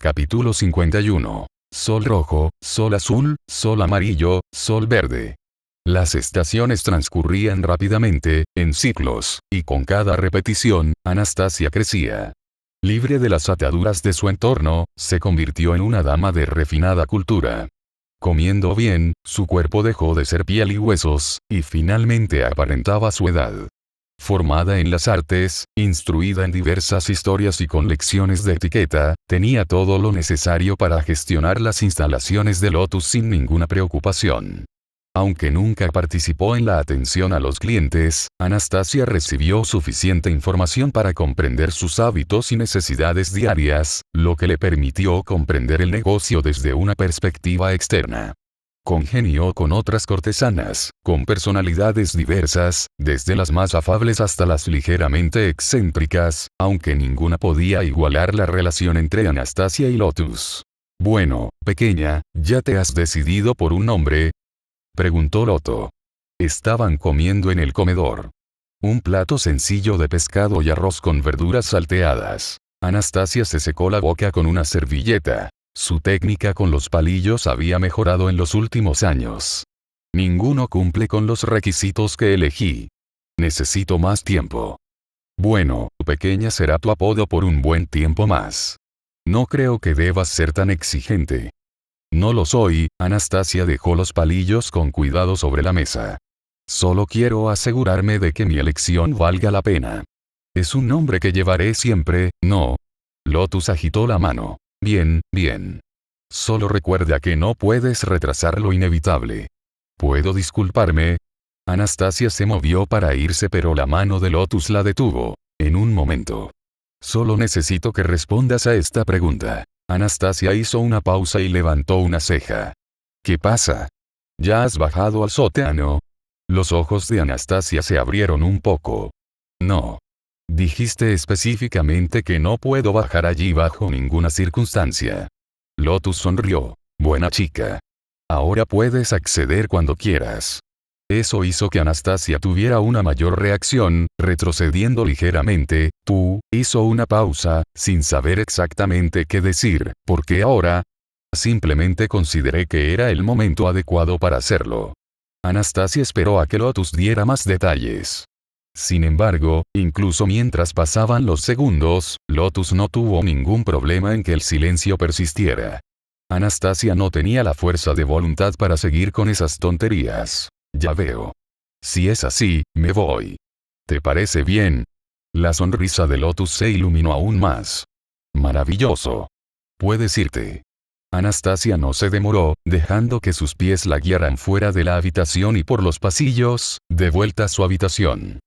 Capítulo 51. Sol rojo, sol azul, sol amarillo, sol verde. Las estaciones transcurrían rápidamente, en ciclos, y con cada repetición, Anastasia crecía. Libre de las ataduras de su entorno, se convirtió en una dama de refinada cultura. Comiendo bien, su cuerpo dejó de ser piel y huesos, y finalmente aparentaba su edad. Formada en las artes, instruida en diversas historias y con lecciones de etiqueta, tenía todo lo necesario para gestionar las instalaciones de Lotus sin ninguna preocupación. Aunque nunca participó en la atención a los clientes, Anastasia recibió suficiente información para comprender sus hábitos y necesidades diarias, lo que le permitió comprender el negocio desde una perspectiva externa. Congenió con otras cortesanas, con personalidades diversas, desde las más afables hasta las ligeramente excéntricas, aunque ninguna podía igualar la relación entre Anastasia y Lotus. «Bueno, pequeña, ¿ya te has decidido por un nombre?», preguntó Loto. Estaban comiendo en el comedor. Un plato sencillo de pescado y arroz con verduras salteadas. Anastasia se secó la boca con una servilleta. Su técnica con los palillos había mejorado en los últimos años. Ninguno cumple con los requisitos que elegí. Necesito más tiempo. Bueno, pequeña será tu apodo por un buen tiempo más. No creo que debas ser tan exigente. No lo soy, Anastasia dejó los palillos con cuidado sobre la mesa. Solo quiero asegurarme de que mi elección valga la pena. Es un nombre que llevaré siempre, ¿no? Lotus agitó la mano. Bien, bien. Solo recuerda que no puedes retrasar lo inevitable. ¿Puedo disculparme? Anastasia se movió para irse, pero la mano de Lotus la detuvo. En un momento. Solo necesito que respondas a esta pregunta. Anastasia hizo una pausa y levantó una ceja. ¿Qué pasa? ¿Ya has bajado al sótano? Los ojos de Anastasia se abrieron un poco. No. Dijiste específicamente que no puedo bajar allí bajo ninguna circunstancia. Lotus sonrió. Buena chica. Ahora puedes acceder cuando quieras. Eso hizo que Anastasia tuviera una mayor reacción, retrocediendo ligeramente. Hizo una pausa, sin saber exactamente qué decir, porque ahora. Simplemente consideré que era el momento adecuado para hacerlo. Anastasia esperó a que Lotus diera más detalles. Sin embargo, incluso mientras pasaban los segundos, Lotus no tuvo ningún problema en que el silencio persistiera. Anastasia no tenía la fuerza de voluntad para seguir con esas tonterías. Ya veo. Si es así, me voy. ¿Te parece bien? La sonrisa de Lotus se iluminó aún más. Maravilloso. Puedes irte. Anastasia no se demoró, dejando que sus pies la guiaran fuera de la habitación y por los pasillos, de vuelta a su habitación.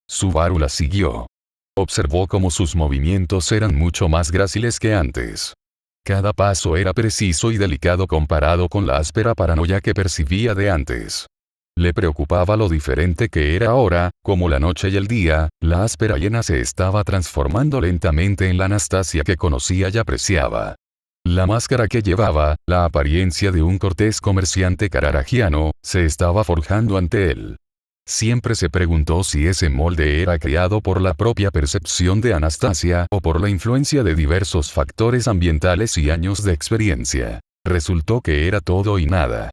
Subaru la siguió. Observó cómo sus movimientos eran mucho más gráciles que antes. Cada paso era preciso y delicado comparado con la áspera paranoia que percibía de antes. Le preocupaba lo diferente que era ahora, como la noche y el día, la áspera llena se estaba transformando lentamente en la Anastasia que conocía y apreciaba. La máscara que llevaba, la apariencia de un cortés comerciante cararagiano, se estaba forjando ante él. Siempre se preguntó si ese molde era creado por la propia percepción de Anastasia o por la influencia de diversos factores ambientales y años de experiencia. Resultó que era todo y nada.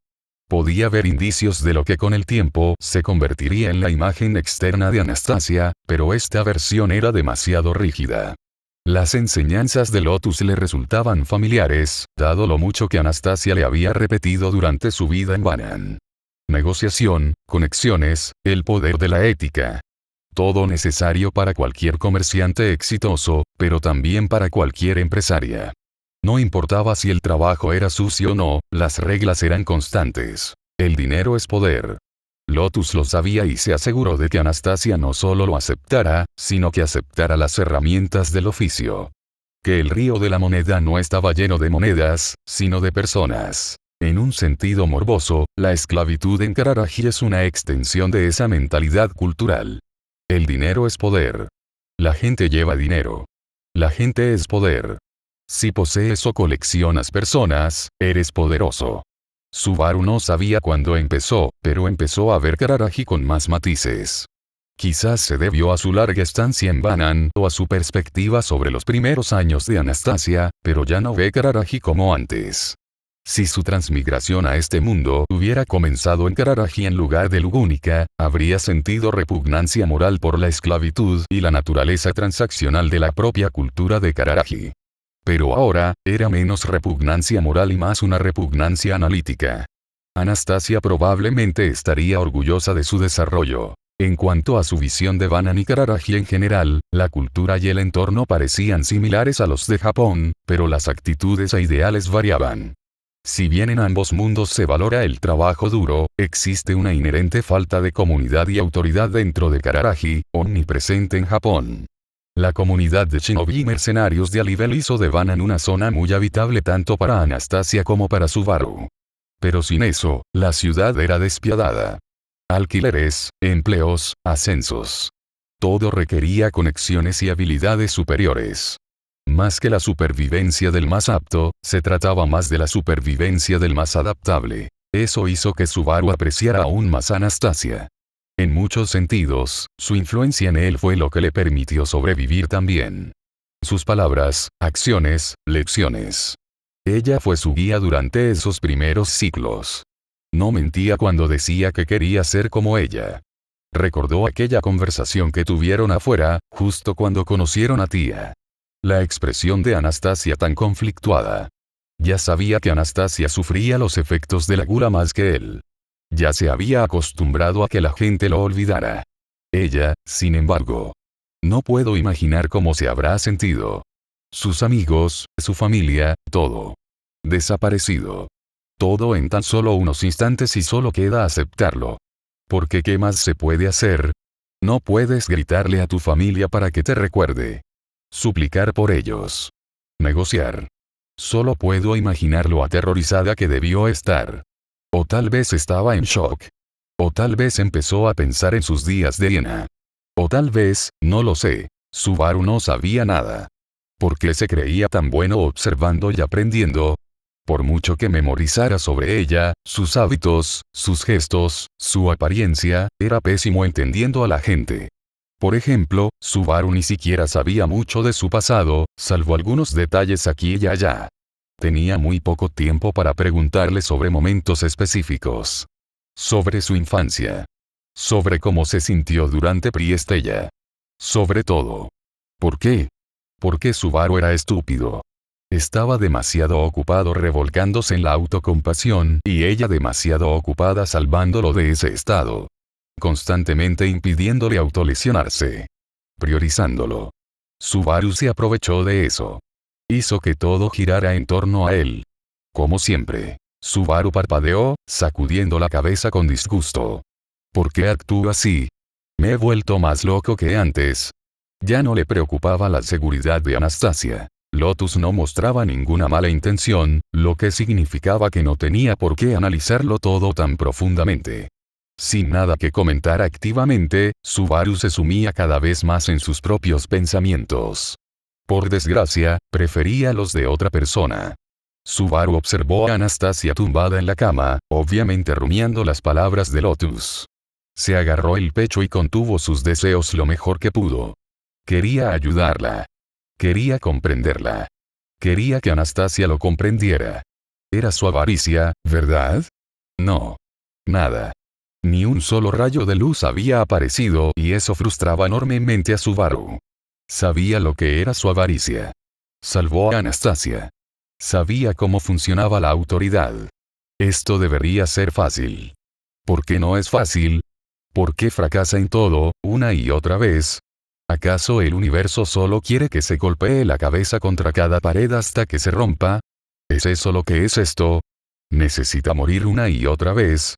Podía ver indicios de lo que con el tiempo se convertiría en la imagen externa de Anastasia, pero esta versión era demasiado rígida. Las enseñanzas de Lotus le resultaban familiares, dado lo mucho que Anastasia le había repetido durante su vida en Banan. Negociación, conexiones, el poder de la ética. Todo necesario para cualquier comerciante exitoso, pero también para cualquier empresaria. No importaba si el trabajo era sucio o no, las reglas eran constantes. El dinero es poder. Lotus lo sabía y se aseguró de que Anastasia no solo lo aceptara, sino que aceptara las herramientas del oficio. Que el río de la moneda no estaba lleno de monedas, sino de personas. En un sentido morboso, la esclavitud en Kararaji es una extensión de esa mentalidad cultural. El dinero es poder. La gente lleva dinero. La gente es poder. Si posees o coleccionas personas, eres poderoso. Subaru no sabía cuándo empezó, pero empezó a ver Kararaji con más matices. Quizás se debió a su larga estancia en Banan o a su perspectiva sobre los primeros años de Anastasia, pero ya no ve Kararaji como antes. Si su transmigración a este mundo hubiera comenzado en Kararaji en lugar de Lugúnica, habría sentido repugnancia moral por la esclavitud y la naturaleza transaccional de la propia cultura de Kararaji. Pero ahora, era menos repugnancia moral y más una repugnancia analítica. Anastasia probablemente estaría orgullosa de su desarrollo. En cuanto a su visión de Banan y Kararaji en general, la cultura y el entorno parecían similares a los de Japón, pero las actitudes e ideales variaban. Si bien en ambos mundos se valora el trabajo duro, existe una inherente falta de comunidad y autoridad dentro de Kararaji, omnipresente en Japón. La comunidad de shinobi y mercenarios de Alibel hizo de Banan una zona muy habitable tanto para Anastasia como para Subaru. Pero sin eso, la ciudad era despiadada. Alquileres, empleos, ascensos. Todo requería conexiones y habilidades superiores. Más que la supervivencia del más apto, se trataba más de la supervivencia del más adaptable. Eso hizo que Subaru apreciara aún más a Anastasia. En muchos sentidos, su influencia en él fue lo que le permitió sobrevivir también. Sus palabras, acciones, lecciones. Ella fue su guía durante esos primeros ciclos. No mentía cuando decía que quería ser como ella. Recordó aquella conversación que tuvieron afuera, justo cuando conocieron a Tía. La expresión de Anastasia tan conflictuada. Ya sabía que Anastasia sufría los efectos de la gula más que él. Ya se había acostumbrado a que la gente lo olvidara. Ella, sin embargo. No puedo imaginar cómo se habrá sentido. Sus amigos, su familia, todo. Desaparecido. Todo en tan solo unos instantes y solo queda aceptarlo. Porque ¿qué más se puede hacer? No puedes gritarle a tu familia para que te recuerde. Suplicar por ellos. Negociar. Solo puedo imaginar lo aterrorizada que debió estar. O tal vez estaba en shock. O tal vez empezó a pensar en sus días de hiena. O tal vez, no lo sé, Subaru no sabía nada. ¿Por qué se creía tan bueno observando y aprendiendo? Por mucho que memorizara sobre ella, sus hábitos, sus gestos, su apariencia, era pésimo entendiendo a la gente. Por ejemplo, Subaru ni siquiera sabía mucho de su pasado, salvo algunos detalles aquí y allá. Tenía muy poco tiempo para preguntarle sobre momentos específicos. Sobre su infancia. Sobre cómo se sintió durante Priestella. Sobre todo. ¿Por qué? Porque Subaru era estúpido. Estaba demasiado ocupado revolcándose en la autocompasión y ella demasiado ocupada salvándolo de ese estado. Constantemente impidiéndole autolesionarse. Priorizándolo. Subaru se aprovechó de eso. Hizo que todo girara en torno a él. Como siempre. Subaru parpadeó, sacudiendo la cabeza con disgusto. ¿Por qué actúo así? Me he vuelto más loco que antes. Ya no le preocupaba la seguridad de Anastasia. Lotus no mostraba ninguna mala intención, lo que significaba que no tenía por qué analizarlo todo tan profundamente. Sin nada que comentar activamente, Subaru se sumía cada vez más en sus propios pensamientos. Por desgracia, prefería los de otra persona. Subaru observó a Anastasia tumbada en la cama, obviamente rumiando las palabras de Lotus. Se agarró el pecho y contuvo sus deseos lo mejor que pudo. Quería ayudarla. Quería comprenderla. Quería que Anastasia lo comprendiera. Era su avaricia, ¿verdad? No. Nada. Ni un solo rayo de luz había aparecido y eso frustraba enormemente a Subaru. Sabía lo que era su avaricia. Salvó a Anastasia. Sabía cómo funcionaba la autoridad. Esto debería ser fácil. ¿Por qué no es fácil? ¿Por qué fracasa en todo, una y otra vez? ¿Acaso el universo solo quiere que se golpee la cabeza contra cada pared hasta que se rompa? ¿Es eso lo que es esto? ¿Necesita morir una y otra vez?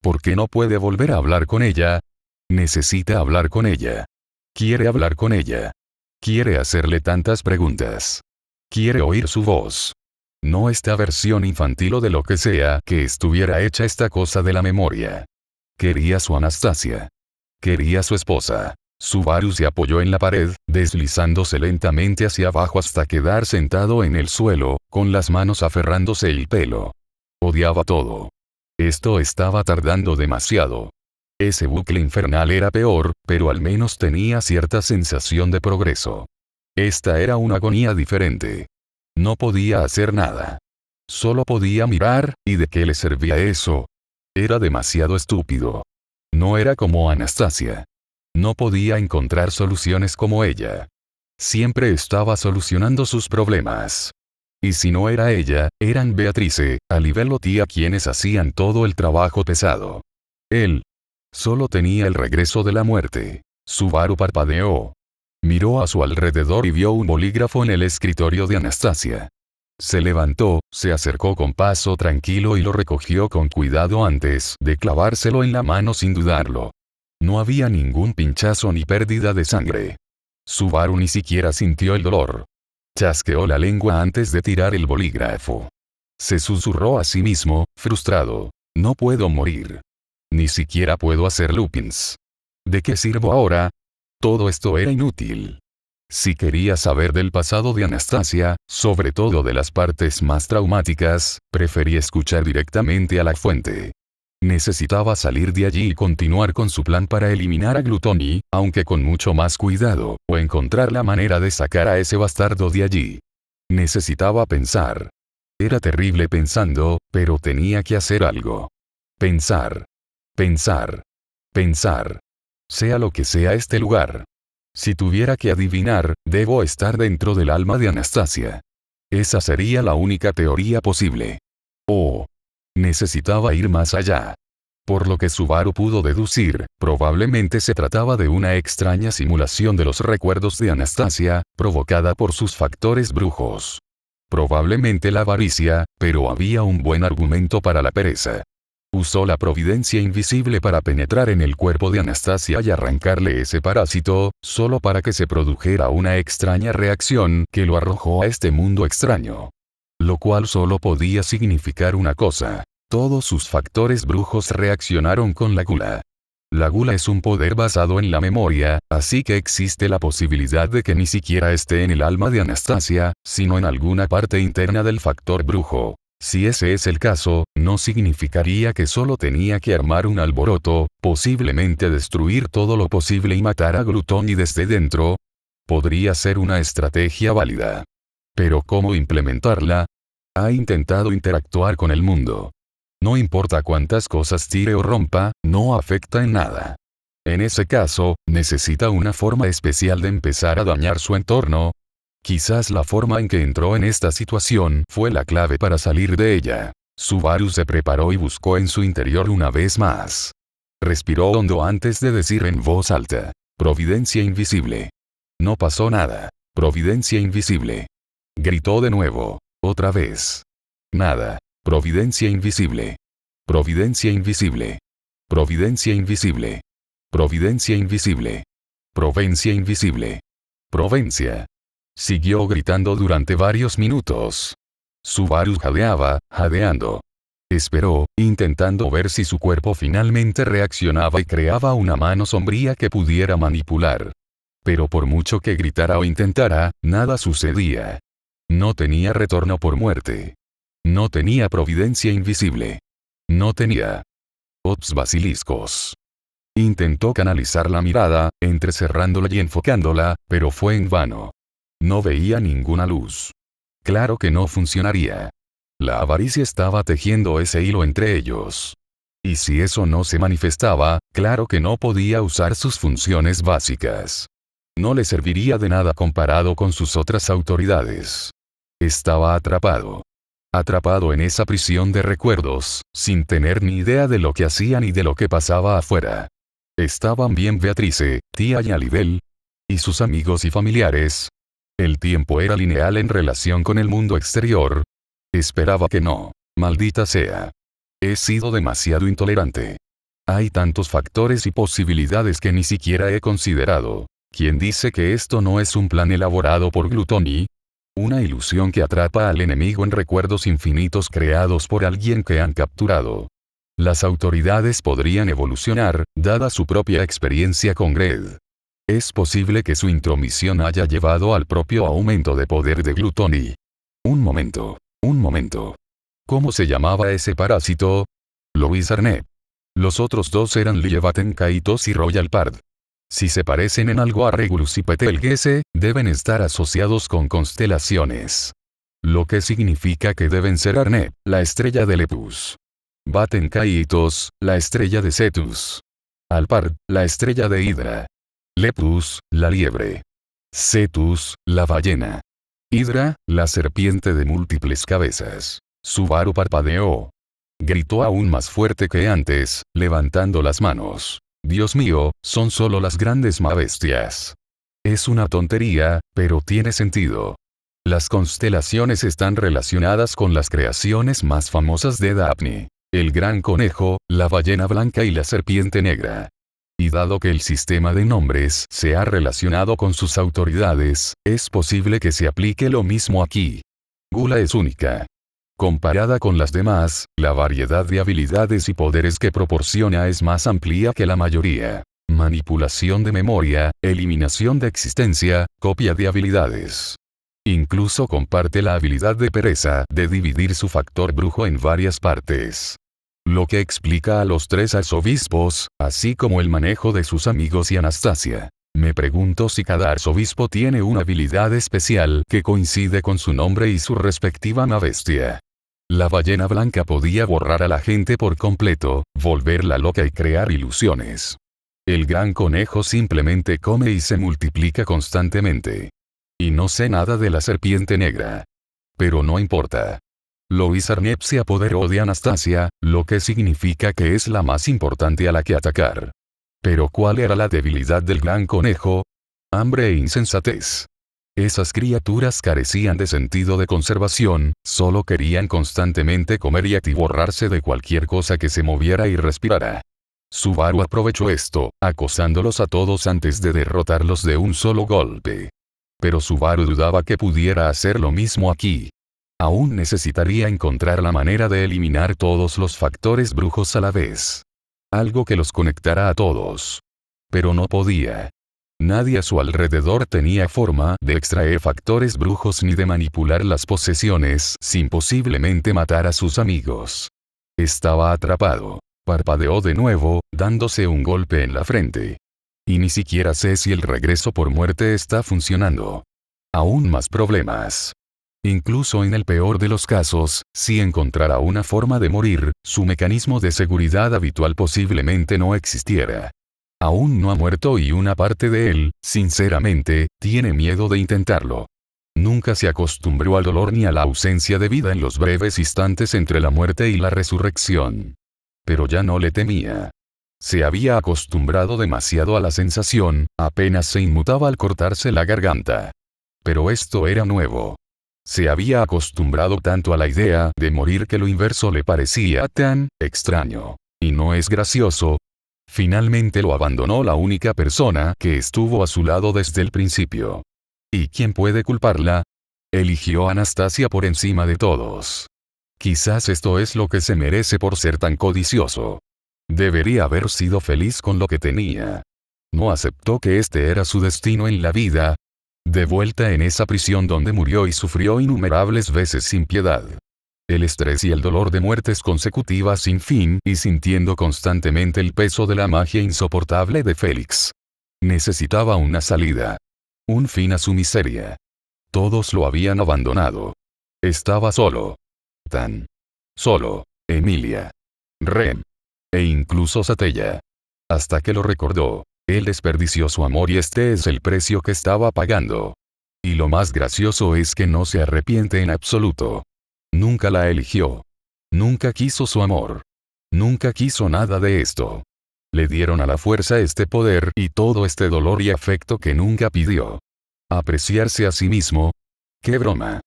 ¿Por qué no puede volver a hablar con ella? Necesita hablar con ella. Quiere hablar con ella. Quiere hacerle tantas preguntas. Quiere oír su voz. No esta versión infantil o de lo que sea que estuviera hecha esta cosa de la memoria. Quería su Anastasia. Quería su esposa. Subaru se apoyó en la pared, deslizándose lentamente hacia abajo hasta quedar sentado en el suelo, con las manos aferrándose el pelo. Odiaba todo. Esto estaba tardando demasiado. Ese bucle infernal era peor, pero al menos tenía cierta sensación de progreso. Esta era una agonía diferente. No podía hacer nada. Solo podía mirar, ¿y de qué le servía eso? Era demasiado estúpido. No era como Anastasia. No podía encontrar soluciones como ella. Siempre estaba solucionando sus problemas. Y si no era ella, eran Beatrice, Alibel o Tía quienes hacían todo el trabajo pesado. Él solo tenía el regreso de la muerte. Subaru parpadeó. Miró a su alrededor y vio un bolígrafo en el escritorio de Anastasia. Se levantó, se acercó con paso tranquilo y lo recogió con cuidado antes de clavárselo en la mano sin dudarlo. No había ningún pinchazo ni pérdida de sangre. Subaru ni siquiera sintió el dolor. Chasqueó la lengua antes de tirar el bolígrafo. Se susurró a sí mismo, frustrado. No puedo morir. Ni siquiera puedo hacer loopings. ¿De qué sirvo ahora? Todo esto era inútil. Si quería saber del pasado de Anastasia, sobre todo de las partes más traumáticas, prefería escuchar directamente a la fuente. Necesitaba salir de allí y continuar con su plan para eliminar a Gluttony, aunque con mucho más cuidado, o encontrar la manera de sacar a ese bastardo de allí. Necesitaba pensar. Era terrible pensando, pero tenía que hacer algo. Pensar. Pensar. Pensar. Sea lo que sea este lugar. Si tuviera que adivinar, debo estar dentro del alma de Anastasia. Esa sería la única teoría posible. Oh. Necesitaba ir más allá. Por lo que Subaru pudo deducir, probablemente se trataba de una extraña simulación de los recuerdos de Anastasia, provocada por sus factores brujos. Probablemente la avaricia, pero había un buen argumento para la pereza. Usó la providencia invisible para penetrar en el cuerpo de Anastasia y arrancarle ese parásito, solo para que se produjera una extraña reacción que lo arrojó a este mundo extraño. Lo cual solo podía significar una cosa. Todos sus factores brujos reaccionaron con la gula. La gula es un poder basado en la memoria, así que existe la posibilidad de que ni siquiera esté en el alma de Anastasia, sino en alguna parte interna del factor brujo. Si ese es el caso, no significaría que solo tenía que armar un alboroto, posiblemente destruir todo lo posible y matar a Gluttony desde dentro. Podría ser una estrategia válida. Pero ¿cómo implementarla? Ha intentado interactuar con el mundo. No importa cuántas cosas tire o rompa, no afecta en nada. En ese caso, necesita una forma especial de empezar a dañar su entorno. Quizás la forma en que entró en esta situación fue la clave para salir de ella. Subaru se preparó y buscó en su interior una vez más. Respiró hondo antes de decir en voz alta: Providencia invisible. No pasó nada. Providencia invisible. Gritó de nuevo. Otra vez. Nada. Providencia invisible. Providencia invisible. Providencia invisible. Providencia invisible. Provencia invisible. Provencia. Siguió gritando durante varios minutos. Subaru jadeaba, jadeando. Esperó, intentando ver si su cuerpo finalmente reaccionaba y creaba una mano sombría que pudiera manipular. Pero por mucho que gritara o intentara, nada sucedía. No tenía retorno por muerte. No tenía providencia invisible. No tenía. Ops basiliscos. Intentó canalizar la mirada, entrecerrándola y enfocándola, pero fue en vano. No veía ninguna luz. Claro que no funcionaría. La avaricia estaba tejiendo ese hilo entre ellos. Y si eso no se manifestaba, claro que no podía usar sus funciones básicas. No le serviría de nada comparado con sus otras autoridades. Estaba atrapado. Atrapado en esa prisión de recuerdos, sin tener ni idea de lo que hacía ni de lo que pasaba afuera. Estaban bien Beatrice, Tía y Alibel. Y sus amigos y familiares. El tiempo era lineal en relación con el mundo exterior. Esperaba que no. Maldita sea. He sido demasiado intolerante. Hay tantos factores y posibilidades que ni siquiera he considerado. ¿Quién dice que esto no es un plan elaborado por Gluttony? Una ilusión que atrapa al enemigo en recuerdos infinitos creados por alguien que han capturado. Las autoridades podrían evolucionar, dada su propia experiencia con Gred. Es posible que su intromisión haya llevado al propio aumento de poder de Gluttony. Un momento. ¿Cómo se llamaba ese parásito? Louis Arnett. Los otros dos eran Lievaten Kaitos y Royal Pard. Si se parecen en algo a Regulus y Betelgeuse, deben estar asociados con constelaciones. Lo que significa que deben ser Arneb, la estrella de Lepus. Baten Kaitos, la estrella de Cetus. Alpard, la estrella de Hidra. Lepus, la liebre. Cetus, la ballena. Hidra, la serpiente de múltiples cabezas. Subaru parpadeó. Gritó aún más fuerte que antes, levantando las manos. Dios mío, son solo las grandes bestias. Es una tontería, pero tiene sentido. Las constelaciones están relacionadas con las creaciones más famosas de Daphne. El gran conejo, la ballena blanca y la serpiente negra. Y dado que el sistema de nombres se ha relacionado con sus autoridades, es posible que se aplique lo mismo aquí. Gula es única. Comparada con las demás, la variedad de habilidades y poderes que proporciona es más amplia que la mayoría. Manipulación de memoria, eliminación de existencia, copia de habilidades. Incluso comparte la habilidad de pereza de dividir su factor brujo en varias partes. Lo que explica a los tres arzobispos, así como el manejo de sus amigos y Anastasia. Me pregunto si cada arzobispo tiene una habilidad especial que coincide con su nombre y su respectiva bestia. La ballena blanca podía borrar a la gente por completo, volverla loca y crear ilusiones. El gran conejo simplemente come y se multiplica constantemente. Y no sé nada de la serpiente negra. Pero no importa. Lois Arneb se apoderó de Anastasia, lo que significa que es la más importante a la que atacar. Pero ¿cuál era la debilidad del gran conejo? Hambre e insensatez. Esas criaturas carecían de sentido de conservación, solo querían constantemente comer y atiborrarse de cualquier cosa que se moviera y respirara. Subaru aprovechó esto, acosándolos a todos antes de derrotarlos de un solo golpe. Pero Subaru dudaba que pudiera hacer lo mismo aquí. Aún necesitaría encontrar la manera de eliminar todos los factores brujos a la vez. Algo que los conectara a todos. Pero no podía. Nadie a su alrededor tenía forma de extraer factores brujos ni de manipular las posesiones sin posiblemente matar a sus amigos. Estaba atrapado. Parpadeó de nuevo, dándose un golpe en la frente. Y ni siquiera sé si el regreso por muerte está funcionando. Aún más problemas. Incluso en el peor de los casos, si encontrara una forma de morir, su mecanismo de seguridad habitual posiblemente no existiera. Aún no ha muerto y una parte de él, sinceramente, tiene miedo de intentarlo. Nunca se acostumbró al dolor ni a la ausencia de vida en los breves instantes entre la muerte y la resurrección. Pero ya no le temía. Se había acostumbrado demasiado a la sensación, apenas se inmutaba al cortarse la garganta. Pero esto era nuevo. Se había acostumbrado tanto a la idea de morir que lo inverso le parecía tan extraño. Y no es gracioso. Finalmente lo abandonó la única persona que estuvo a su lado desde el principio. ¿Y quién puede culparla? Eligió a Anastasia por encima de todos. Quizás esto es lo que se merece por ser tan codicioso. Debería haber sido feliz con lo que tenía. No aceptó que este era su destino en la vida. De vuelta en esa prisión donde murió y sufrió innumerables veces sin piedad. El estrés y el dolor de muertes consecutivas sin fin y sintiendo constantemente el peso de la magia insoportable de Félix. Necesitaba una salida. Un fin a su miseria. Todos lo habían abandonado. Estaba solo. Tan solo. Emilia. Rem. E incluso Satella. Hasta que lo recordó. Él desperdició su amor y este es el precio que estaba pagando. Y lo más gracioso es que no se arrepiente en absoluto. Nunca la eligió. Nunca quiso su amor. Nunca quiso nada de esto. Le dieron a la fuerza este poder y todo este dolor y afecto que nunca pidió. Apreciarse a sí mismo. ¡Qué broma!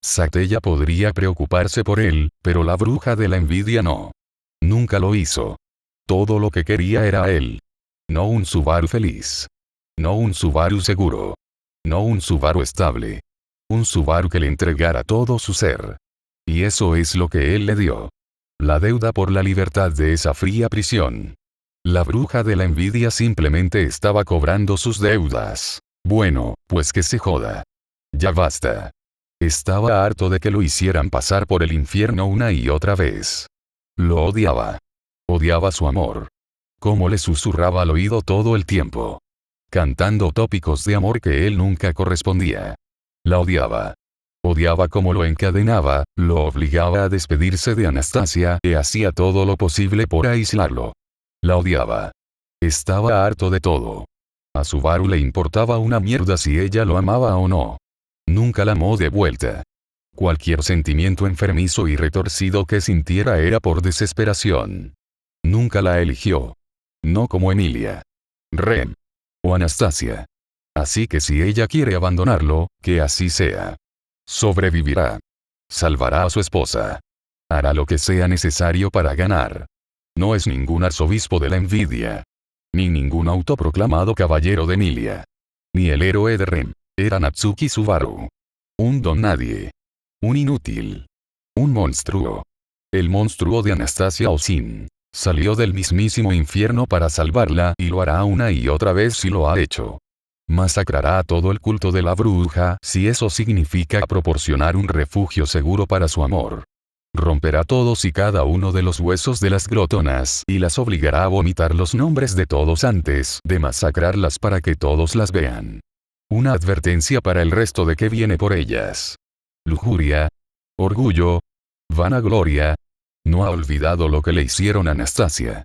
Satella podría preocuparse por él, pero la bruja de la envidia no. Nunca lo hizo. Todo lo que quería era a él. No un Subaru feliz. No un Subaru seguro. No un Subaru estable. Un Subaru que le entregara todo su ser. Y eso es lo que él le dio. La deuda por la libertad de esa fría prisión. La bruja de la envidia simplemente estaba cobrando sus deudas. Bueno, pues que se joda. Ya basta. Estaba harto de que lo hicieran pasar por el infierno una y otra vez. Lo odiaba. Odiaba su amor. Cómo le susurraba al oído todo el tiempo. Cantando tópicos de amor que él nunca correspondía. La odiaba. Odiaba cómo lo encadenaba, lo obligaba a despedirse de Anastasia y hacía todo lo posible por aislarlo. La odiaba. Estaba harto de todo. A Subaru le importaba una mierda si ella lo amaba o no. Nunca la amó de vuelta. Cualquier sentimiento enfermizo y retorcido que sintiera era por desesperación. Nunca la eligió. No como Emilia. Rem. O Anastasia. Así que si ella quiere abandonarlo, que así sea. Sobrevivirá. Salvará a su esposa. Hará lo que sea necesario para ganar. No es ningún arzobispo de la envidia. Ni ningún autoproclamado caballero de Emilia. Ni el héroe de Rem. Era Natsuki Subaru. Un don nadie. Un inútil. Un monstruo. El monstruo de Anastasia Osin. Salió del mismísimo infierno para salvarla y lo hará una y otra vez si lo ha hecho. Masacrará a todo el culto de la bruja si eso significa proporcionar un refugio seguro para su amor. Romperá todos y cada uno de los huesos de las glotonas y las obligará a vomitar los nombres de todos antes de masacrarlas para que todos las vean. Una advertencia para el resto de que viene por ellas. Lujuria. Orgullo. Vanagloria. No ha olvidado lo que le hicieron a Anastasia.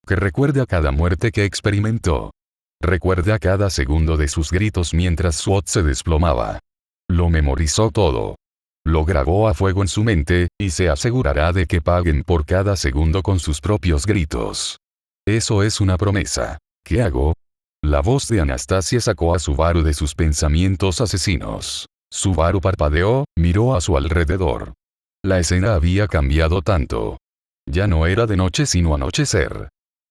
Que recuerde a cada muerte que experimentó. Recuerde a cada segundo de sus gritos mientras Swat se desplomaba. Lo memorizó todo. Lo grabó a fuego en su mente, y se asegurará de que paguen por cada segundo con sus propios gritos. Eso es una promesa. ¿Qué hago? La voz de Anastasia sacó a Subaru de sus pensamientos asesinos. Subaru parpadeó, miró a su alrededor. La escena había cambiado tanto. Ya no era de noche sino anochecer.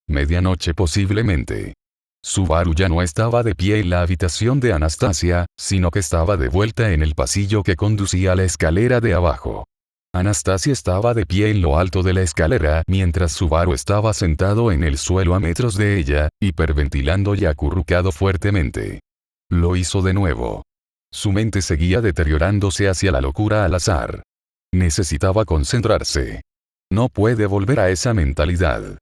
Medianoche posiblemente. Subaru ya no estaba de pie en la habitación de Anastasia, sino que estaba de vuelta en el pasillo que conducía a la escalera de abajo. Anastasia estaba de pie en lo alto de la escalera mientras Subaru estaba sentado en el suelo a metros de ella, hiperventilando y acurrucado fuertemente. Lo hizo de nuevo. Su mente seguía deteriorándose hacia la locura al azar. Necesitaba concentrarse. No puede volver a esa mentalidad.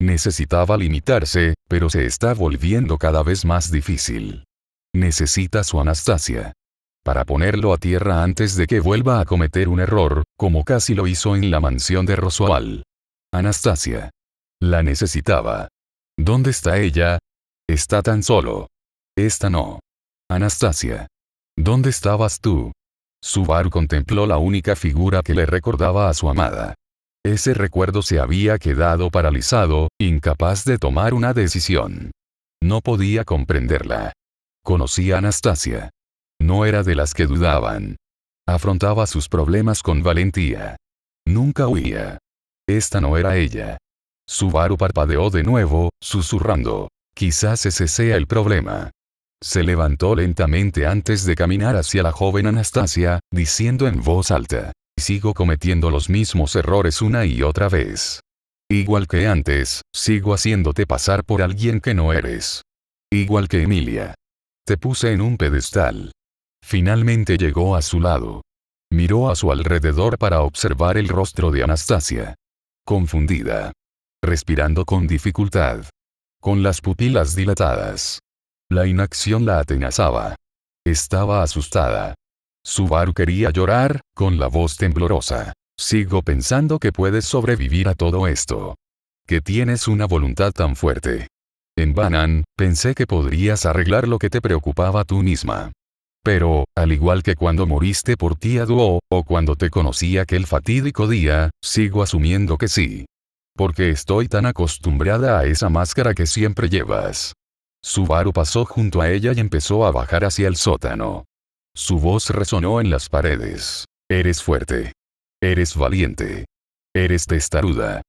Necesitaba limitarse, pero se está volviendo cada vez más difícil. Necesita su Anastasia. Para ponerlo a tierra antes de que vuelva a cometer un error, como casi lo hizo en la mansión de Roswell. Anastasia. La necesitaba. ¿Dónde está ella? Está tan solo. Esta no. Anastasia. ¿Dónde estabas tú? Subaru contempló la única figura que le recordaba a su amada. Ese recuerdo se había quedado paralizado, incapaz de tomar una decisión. No podía comprenderla. Conocía a Anastasia. No era de las que dudaban. Afrontaba sus problemas con valentía. Nunca huía. Esta no era ella. Subaru parpadeó de nuevo, susurrando. Quizás ese sea el problema. Se levantó lentamente antes de caminar hacia la joven Anastasia, diciendo en voz alta. Sigo cometiendo los mismos errores una y otra vez. Igual que antes, sigo haciéndote pasar por alguien que no eres. Igual que Emilia. Te puse en un pedestal. Finalmente llegó a su lado. Miró a su alrededor para observar el rostro de Anastasia. Confundida. Respirando con dificultad. Con las pupilas dilatadas. La inacción la atenazaba. Estaba asustada. Subaru quería llorar, con la voz temblorosa. Sigo pensando que puedes sobrevivir a todo esto. Que tienes una voluntad tan fuerte. En Banan, pensé que podrías arreglar lo que te preocupaba tú misma. Pero, al igual que cuando moriste por tía Duo, o cuando te conocí aquel fatídico día, sigo asumiendo que sí. Porque estoy tan acostumbrada a esa máscara que siempre llevas. Subaru pasó junto a ella y empezó a bajar hacia el sótano. Su voz resonó en las paredes. Eres fuerte. Eres valiente. Eres testaruda.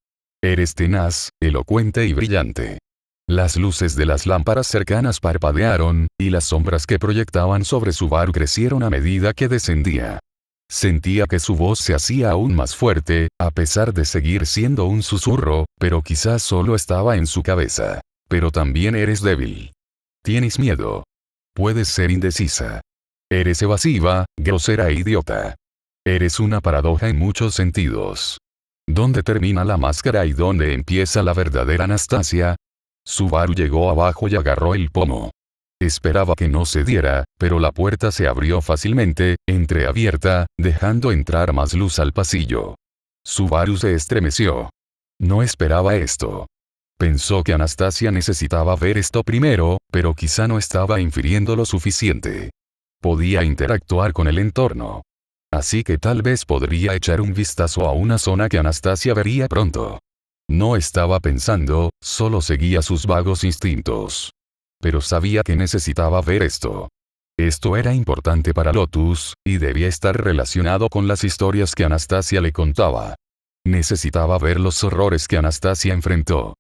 Eres tenaz, elocuente y brillante. Las luces de las lámparas cercanas parpadearon, y las sombras que proyectaban sobre Subaru crecieron a medida que descendía. Sentía que su voz se hacía aún más fuerte, a pesar de seguir siendo un susurro, pero quizás solo estaba en su cabeza. Pero también eres débil. Tienes miedo. Puedes ser indecisa. Eres evasiva, grosera e idiota. Eres una paradoja en muchos sentidos. ¿Dónde termina la máscara y dónde empieza la verdadera Anastasia? Subaru llegó abajo y agarró el pomo. Esperaba que no cediera, pero la puerta se abrió fácilmente, entreabierta, dejando entrar más luz al pasillo. Subaru se estremeció. No esperaba esto. Pensó que Anastasia necesitaba ver esto primero, pero quizá no estaba infiriendo lo suficiente. Podía interactuar con el entorno. Así que tal vez podría echar un vistazo a una zona que Anastasia vería pronto. No estaba pensando, solo seguía sus vagos instintos. Pero sabía que necesitaba ver esto. Esto era importante para Lotus, y debía estar relacionado con las historias que Anastasia le contaba. Necesitaba ver los horrores que Anastasia enfrentó.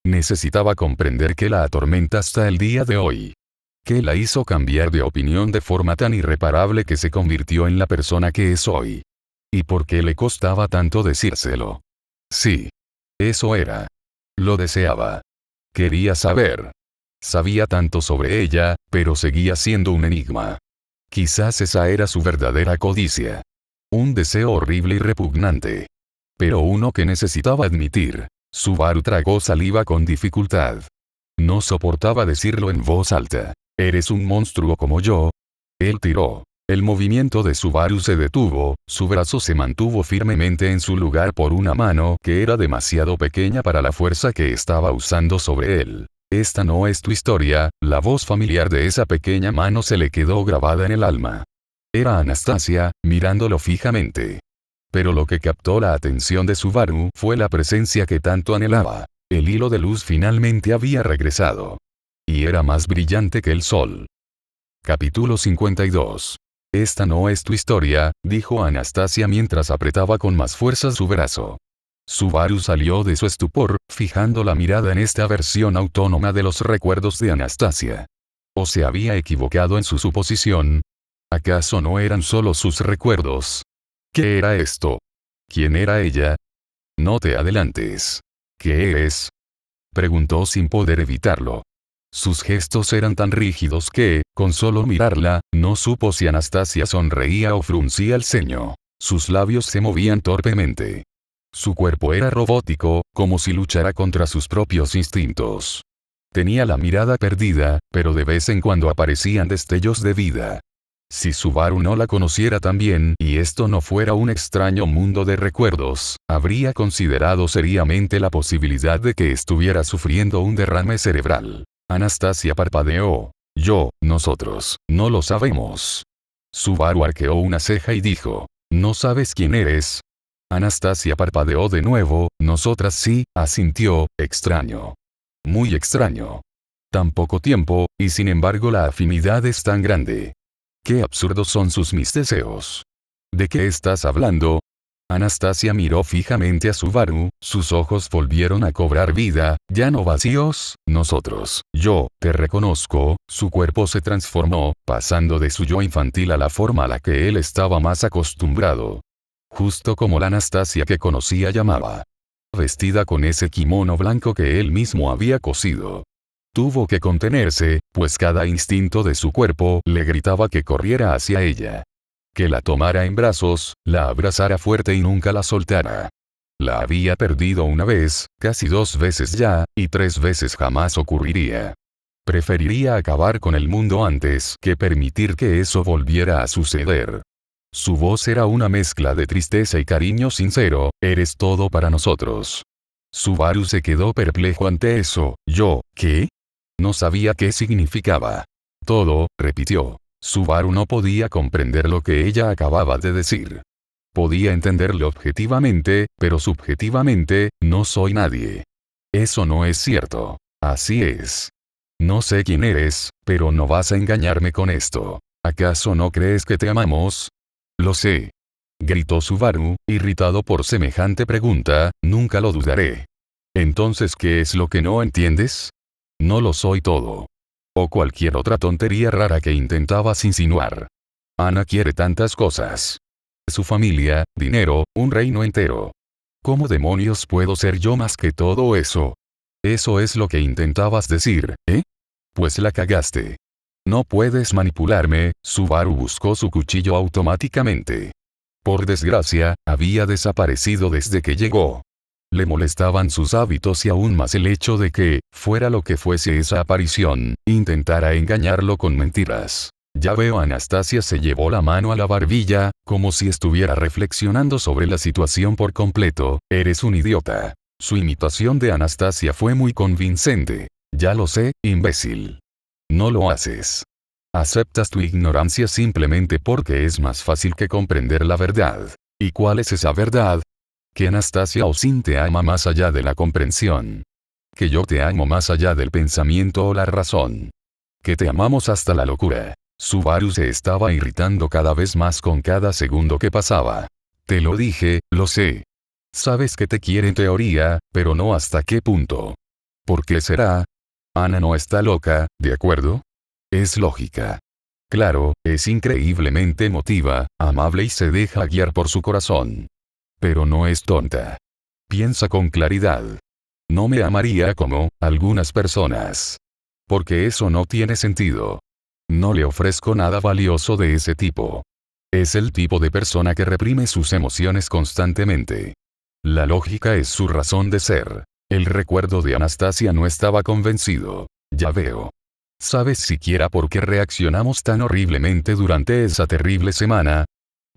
Necesitaba comprender qué la atormenta hasta el día de hoy. ¿Qué la hizo cambiar de opinión de forma tan irreparable que se convirtió en la persona que es hoy? ¿Y por qué le costaba tanto decírselo? Sí. Eso era. Lo deseaba. Quería saber. Sabía tanto sobre ella, pero seguía siendo un enigma. Quizás esa era su verdadera codicia. Un deseo horrible y repugnante. Pero uno que necesitaba admitir. Subaru tragó saliva con dificultad. No soportaba decirlo en voz alta. ¿Eres un monstruo como yo? Él tiró. El movimiento de Subaru se detuvo, su brazo se mantuvo firmemente en su lugar por una mano que era demasiado pequeña para la fuerza que estaba usando sobre él. Esta no es tu historia, la voz familiar de esa pequeña mano se le quedó grabada en el alma. Era Anastasia, mirándolo fijamente. Pero lo que captó la atención de Subaru fue la presencia que tanto anhelaba. El hilo de luz finalmente había regresado. Y era más brillante que el sol. Capítulo 52. Esta no es tu historia, dijo Anastasia mientras apretaba con más fuerza su brazo. Subaru salió de su estupor, fijando la mirada en esta versión autónoma de los recuerdos de Anastasia. ¿O se había equivocado en su suposición? ¿Acaso no eran solo sus recuerdos? ¿Qué era esto? ¿Quién era ella? No te adelantes. ¿Qué eres? Preguntó sin poder evitarlo. Sus gestos eran tan rígidos que, con solo mirarla, no supo si Anastasia sonreía o fruncía el ceño. Sus labios se movían torpemente. Su cuerpo era robótico, como si luchara contra sus propios instintos. Tenía la mirada perdida, pero de vez en cuando aparecían destellos de vida. Si Subaru no la conociera tan bien y esto no fuera un extraño mundo de recuerdos, habría considerado seriamente la posibilidad de que estuviera sufriendo un derrame cerebral. Anastasia parpadeó. Nosotros, no lo sabemos. Subaru arqueó una ceja y dijo, ¿no sabes quién eres? Anastasia parpadeó de nuevo, nosotras sí, asintió, extraño. Muy extraño. Tan poco tiempo, y sin embargo la afinidad es tan grande. Qué absurdos son mis deseos. ¿De qué estás hablando? Anastasia miró fijamente a Subaru, sus ojos volvieron a cobrar vida, ya no vacíos, nosotros, te reconozco, su cuerpo se transformó, pasando de su yo infantil a la forma a la que él estaba más acostumbrado. Justo como la Anastasia que conocía llamaba. Vestida con ese kimono blanco que él mismo había cosido. Tuvo que contenerse, pues cada instinto de su cuerpo le gritaba que corriera hacia ella. Que la tomara en brazos, la abrazara fuerte y nunca la soltara. La había perdido una vez, casi 2 veces ya, y 3 veces jamás ocurriría. Preferiría acabar con el mundo antes que permitir que eso volviera a suceder. Su voz era una mezcla de tristeza y cariño sincero, eres todo para nosotros. Subaru se quedó perplejo ante eso, ¿qué? No sabía qué significaba. Todo, repitió. Subaru no podía comprender lo que ella acababa de decir. Podía entenderlo objetivamente, pero subjetivamente, no soy nadie. Eso no es cierto. Así es. No sé quién eres, pero no vas a engañarme con esto. ¿Acaso no crees que te amamos? Lo sé. Gritó Subaru, irritado por semejante pregunta, nunca lo dudaré. Entonces, ¿qué es lo que no entiendes? No lo soy todo. O cualquier otra tontería rara que intentabas insinuar. Ana quiere tantas cosas. Su familia, dinero, un reino entero. ¿Cómo demonios puedo ser yo más que todo eso? Eso es lo que intentabas decir, ¿eh? Pues la cagaste. No puedes manipularme, Subaru buscó su cuchillo automáticamente. Por desgracia, había desaparecido desde que llegó. Le molestaban sus hábitos y aún más el hecho de que, fuera lo que fuese esa aparición, intentara engañarlo con mentiras. Ya veo, Anastasia se llevó la mano a la barbilla, como si estuviera reflexionando sobre la situación por completo. Eres un idiota. Su imitación de Anastasia fue muy convincente. Ya lo sé, imbécil. No lo haces. Aceptas tu ignorancia simplemente porque es más fácil que comprender la verdad. ¿Y cuál es esa verdad? Que Anastasia Osin te ama más allá de la comprensión. Que yo te amo más allá del pensamiento o la razón. Que te amamos hasta la locura. Subaru se estaba irritando cada vez más con cada segundo que pasaba. Te lo dije, lo sé. Sabes que te quiere en teoría, pero no hasta qué punto. ¿Por qué será? Ana no está loca, ¿de acuerdo? Es lógica. Claro, es increíblemente emotiva, amable y se deja guiar por su corazón. Pero no es tonta. Piensa con claridad. No me amaría como algunas personas. Porque eso no tiene sentido. No le ofrezco nada valioso de ese tipo. Es el tipo de persona que reprime sus emociones constantemente. La lógica es su razón de ser. El recuerdo de Anastasia no estaba convencido. Ya veo. ¿Sabes siquiera por qué reaccionamos tan horriblemente durante esa terrible semana?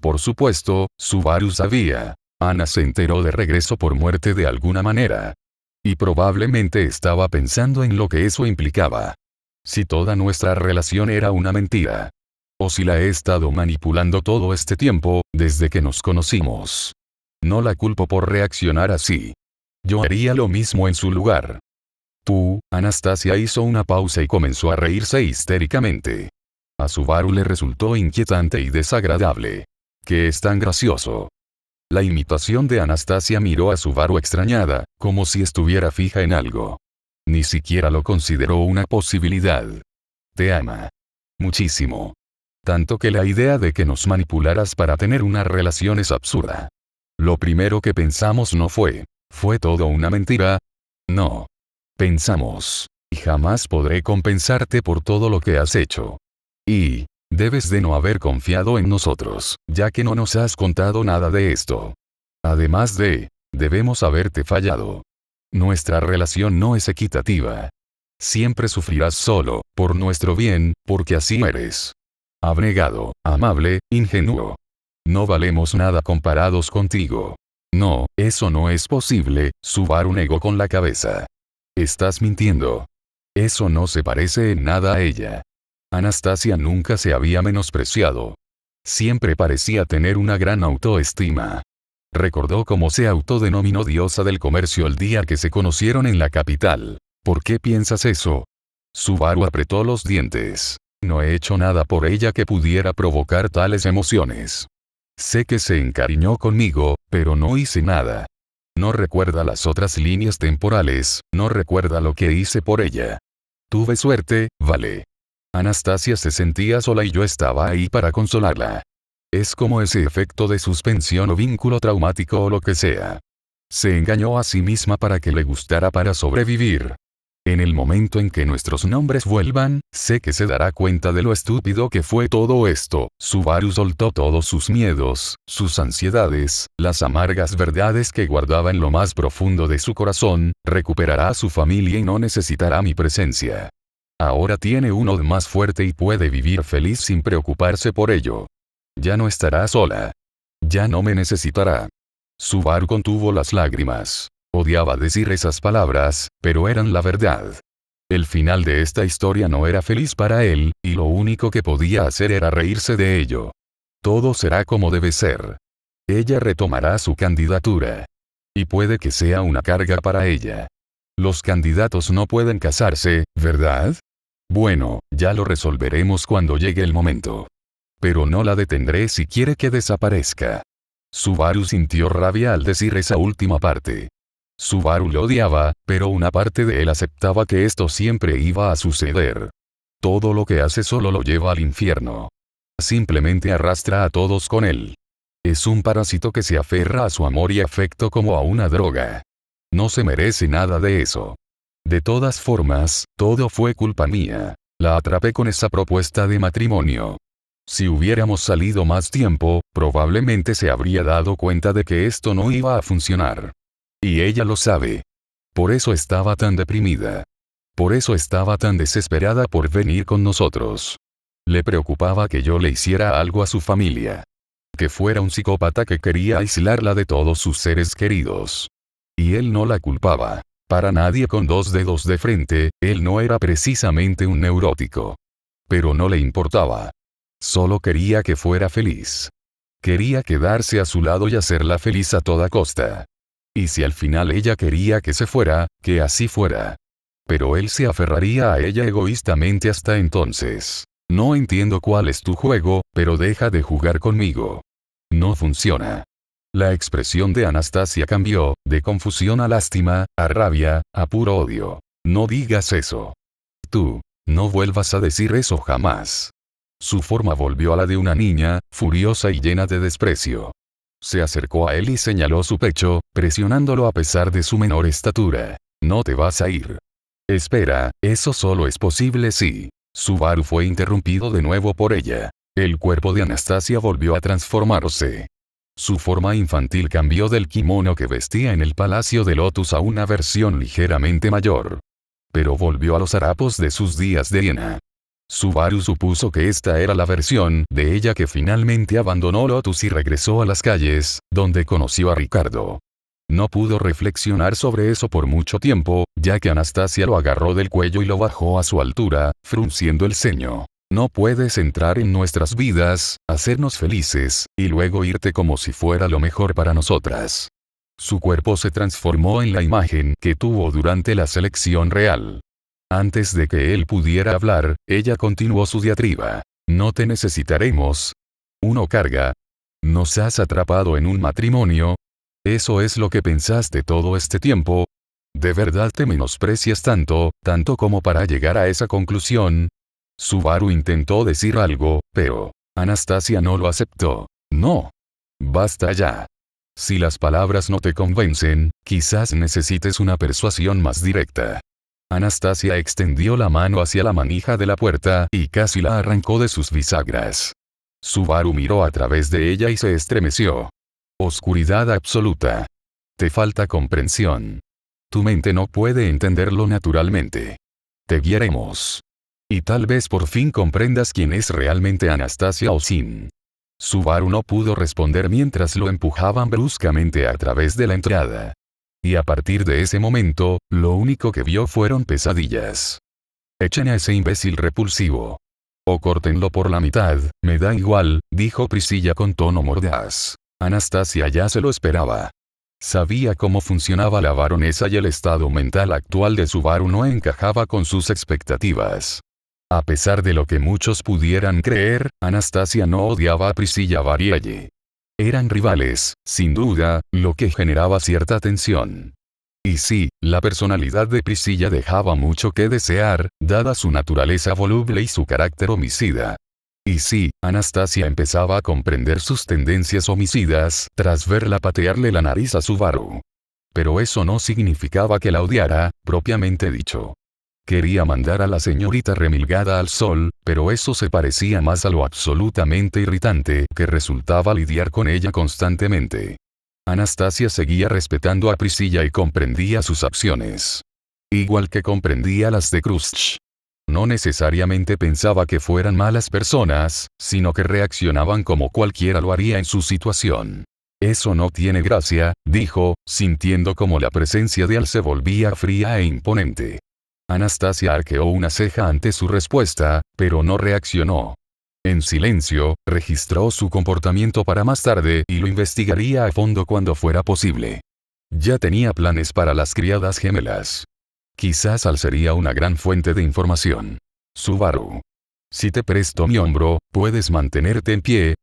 Por supuesto, Subaru sabía. Ana se enteró de regreso por muerte de alguna manera. Y probablemente estaba pensando en lo que eso implicaba. Si toda nuestra relación era una mentira. O si la he estado manipulando todo este tiempo, desde que nos conocimos. No la culpo por reaccionar así. Yo haría lo mismo en su lugar. Tú, Anastasia hizo una pausa y comenzó a reírse histéricamente. A Subaru le resultó inquietante y desagradable. ¿Qué es tan gracioso? La imitación de Anastasia miró a Subaru extrañada, como si estuviera fija en algo. Ni siquiera lo consideró una posibilidad. Te ama. Muchísimo. Tanto que la idea de que nos manipularas para tener una relación es absurda. Lo primero que pensamos no fue, ¿fue todo una mentira? No. Pensamos, y jamás podré compensarte por todo lo que has hecho. Y, debes de no haber confiado en nosotros, ya que no nos has contado nada de esto. Además de, debemos haberte fallado. Nuestra relación no es equitativa. Siempre sufrirás solo, por nuestro bien, porque así eres. Abnegado, amable, ingenuo. No valemos nada comparados contigo. No, eso no es posible, Subaru negó con la cabeza. Estás mintiendo. Eso no se parece en nada a ella. Anastasia nunca se había menospreciado. Siempre parecía tener una gran autoestima. Recordó cómo se autodenominó diosa del comercio el día que se conocieron en la capital. ¿Por qué piensas eso? Subaru apretó los dientes. No he hecho nada por ella que pudiera provocar tales emociones. Sé que se encariñó conmigo, pero no hice nada. No recuerda las otras líneas temporales, no recuerda lo que hice por ella. Tuve suerte, vale. Anastasia se sentía sola y yo estaba ahí para consolarla. Es como ese efecto de suspensión o vínculo traumático o lo que sea. Se engañó a sí misma para que le gustara para sobrevivir. En el momento en que nuestros nombres vuelvan, sé que se dará cuenta de lo estúpido que fue todo esto. Subaru soltó todos sus miedos, sus ansiedades, las amargas verdades que guardaba en lo más profundo de su corazón, recuperará a su familia y no necesitará mi presencia. Ahora tiene uno más fuerte y puede vivir feliz sin preocuparse por ello. Ya no estará sola. Ya no me necesitará. Subaru contuvo las lágrimas. Odiaba decir esas palabras, pero eran la verdad. El final de esta historia no era feliz para él, y lo único que podía hacer era reírse de ello. Todo será como debe ser. Ella retomará su candidatura. Y puede que sea una carga para ella. Los candidatos no pueden casarse, ¿verdad? Bueno, ya lo resolveremos cuando llegue el momento. Pero no la detendré si quiere que desaparezca. Subaru sintió rabia al decir esa última parte. Subaru lo odiaba, pero una parte de él aceptaba que esto siempre iba a suceder. Todo lo que hace solo lo lleva al infierno. Simplemente arrastra a todos con él. Es un parásito que se aferra a su amor y afecto como a una droga. No se merece nada de eso. De todas formas, todo fue culpa mía. La atrapé con esa propuesta de matrimonio. Si hubiéramos salido más tiempo, probablemente se habría dado cuenta de que esto no iba a funcionar. Y ella lo sabe. Por eso estaba tan deprimida. Por eso estaba tan desesperada por venir con nosotros. Le preocupaba que yo le hiciera algo a su familia. Que fuera un psicópata que quería aislarla de todos sus seres queridos. Y él no la culpaba. Para nadie con dos dedos de frente, él no era precisamente un neurótico. Pero no le importaba. Solo quería que fuera feliz. Quería quedarse a su lado y hacerla feliz a toda costa. Y si al final ella quería que se fuera, que así fuera. Pero él se aferraría a ella egoístamente hasta entonces. No entiendo cuál es tu juego, pero deja de jugar conmigo. No funciona. La expresión de Anastasia cambió, de confusión a lástima, a rabia, a puro odio. No digas eso. Tú, no vuelvas a decir eso jamás. Su forma volvió a la de una niña, furiosa y llena de desprecio. Se acercó a él y señaló su pecho, presionándolo a pesar de su menor estatura. No te vas a ir. Espera, eso solo es posible si... Subaru fue interrumpido de nuevo por ella. El cuerpo de Anastasia volvió a transformarse. Su forma infantil cambió del kimono que vestía en el Palacio de Lotus a una versión ligeramente mayor. Pero volvió a los harapos de sus días de hiena. Subaru supuso que esta era la versión de ella que finalmente abandonó Lotus y regresó a las calles, donde conoció a Ricardo. No pudo reflexionar sobre eso por mucho tiempo, ya que Anastasia lo agarró del cuello y lo bajó a su altura, frunciendo el ceño. No puedes entrar en nuestras vidas, hacernos felices, y luego irte como si fuera lo mejor para nosotras. Su cuerpo se transformó en la imagen que tuvo durante la selección real. Antes de que él pudiera hablar, ella continuó su diatriba. No te necesitaremos. Uno carga. Nos has atrapado en un matrimonio. ¿Eso es lo que pensaste todo este tiempo? ¿De verdad te menosprecias tanto, tanto como para llegar a esa conclusión? Subaru intentó decir algo, pero Anastasia no lo aceptó. No. Basta ya. Si las palabras no te convencen, quizás necesites una persuasión más directa. Anastasia extendió la mano hacia la manija de la puerta y casi la arrancó de sus bisagras. Subaru miró a través de ella y se estremeció. Oscuridad absoluta. Te falta comprensión. Tu mente no puede entenderlo naturalmente. Te guiaremos. Y tal vez por fin comprendas quién es realmente Anastasia Osin. Subaru no pudo responder mientras lo empujaban bruscamente a través de la entrada. Y a partir de ese momento, lo único que vio fueron pesadillas. Echen a ese imbécil repulsivo. O córtenlo por la mitad, me da igual, dijo Priscilla con tono mordaz. Anastasia ya se lo esperaba. Sabía cómo funcionaba la baronesa y el estado mental actual de Subaru no encajaba con sus expectativas. A pesar de lo que muchos pudieran creer, Anastasia no odiaba a Priscilla Varielle. Eran rivales, sin duda, lo que generaba cierta tensión. Y sí, la personalidad de Priscilla dejaba mucho que desear, dada su naturaleza voluble y su carácter homicida. Y sí, Anastasia empezaba a comprender sus tendencias homicidas, tras verla patearle la nariz a Subaru. Pero eso no significaba que la odiara, propiamente dicho. Quería mandar a la señorita remilgada al sol, pero eso se parecía más a lo absolutamente irritante que resultaba lidiar con ella constantemente. Anastasia seguía respetando a Priscilla y comprendía sus acciones. Igual que comprendía las de Krusch. No necesariamente pensaba que fueran malas personas, sino que reaccionaban como cualquiera lo haría en su situación. Eso no tiene gracia, dijo, sintiendo como la presencia de Al se volvía fría e imponente. Anastasia arqueó una ceja ante su respuesta, pero no reaccionó. En silencio, registró su comportamiento para más tarde y lo investigaría a fondo cuando fuera posible. Ya tenía planes para las criadas gemelas. Quizás Al sería una gran fuente de información. Subaru. Si te presto mi hombro, ¿puedes mantenerte en pie?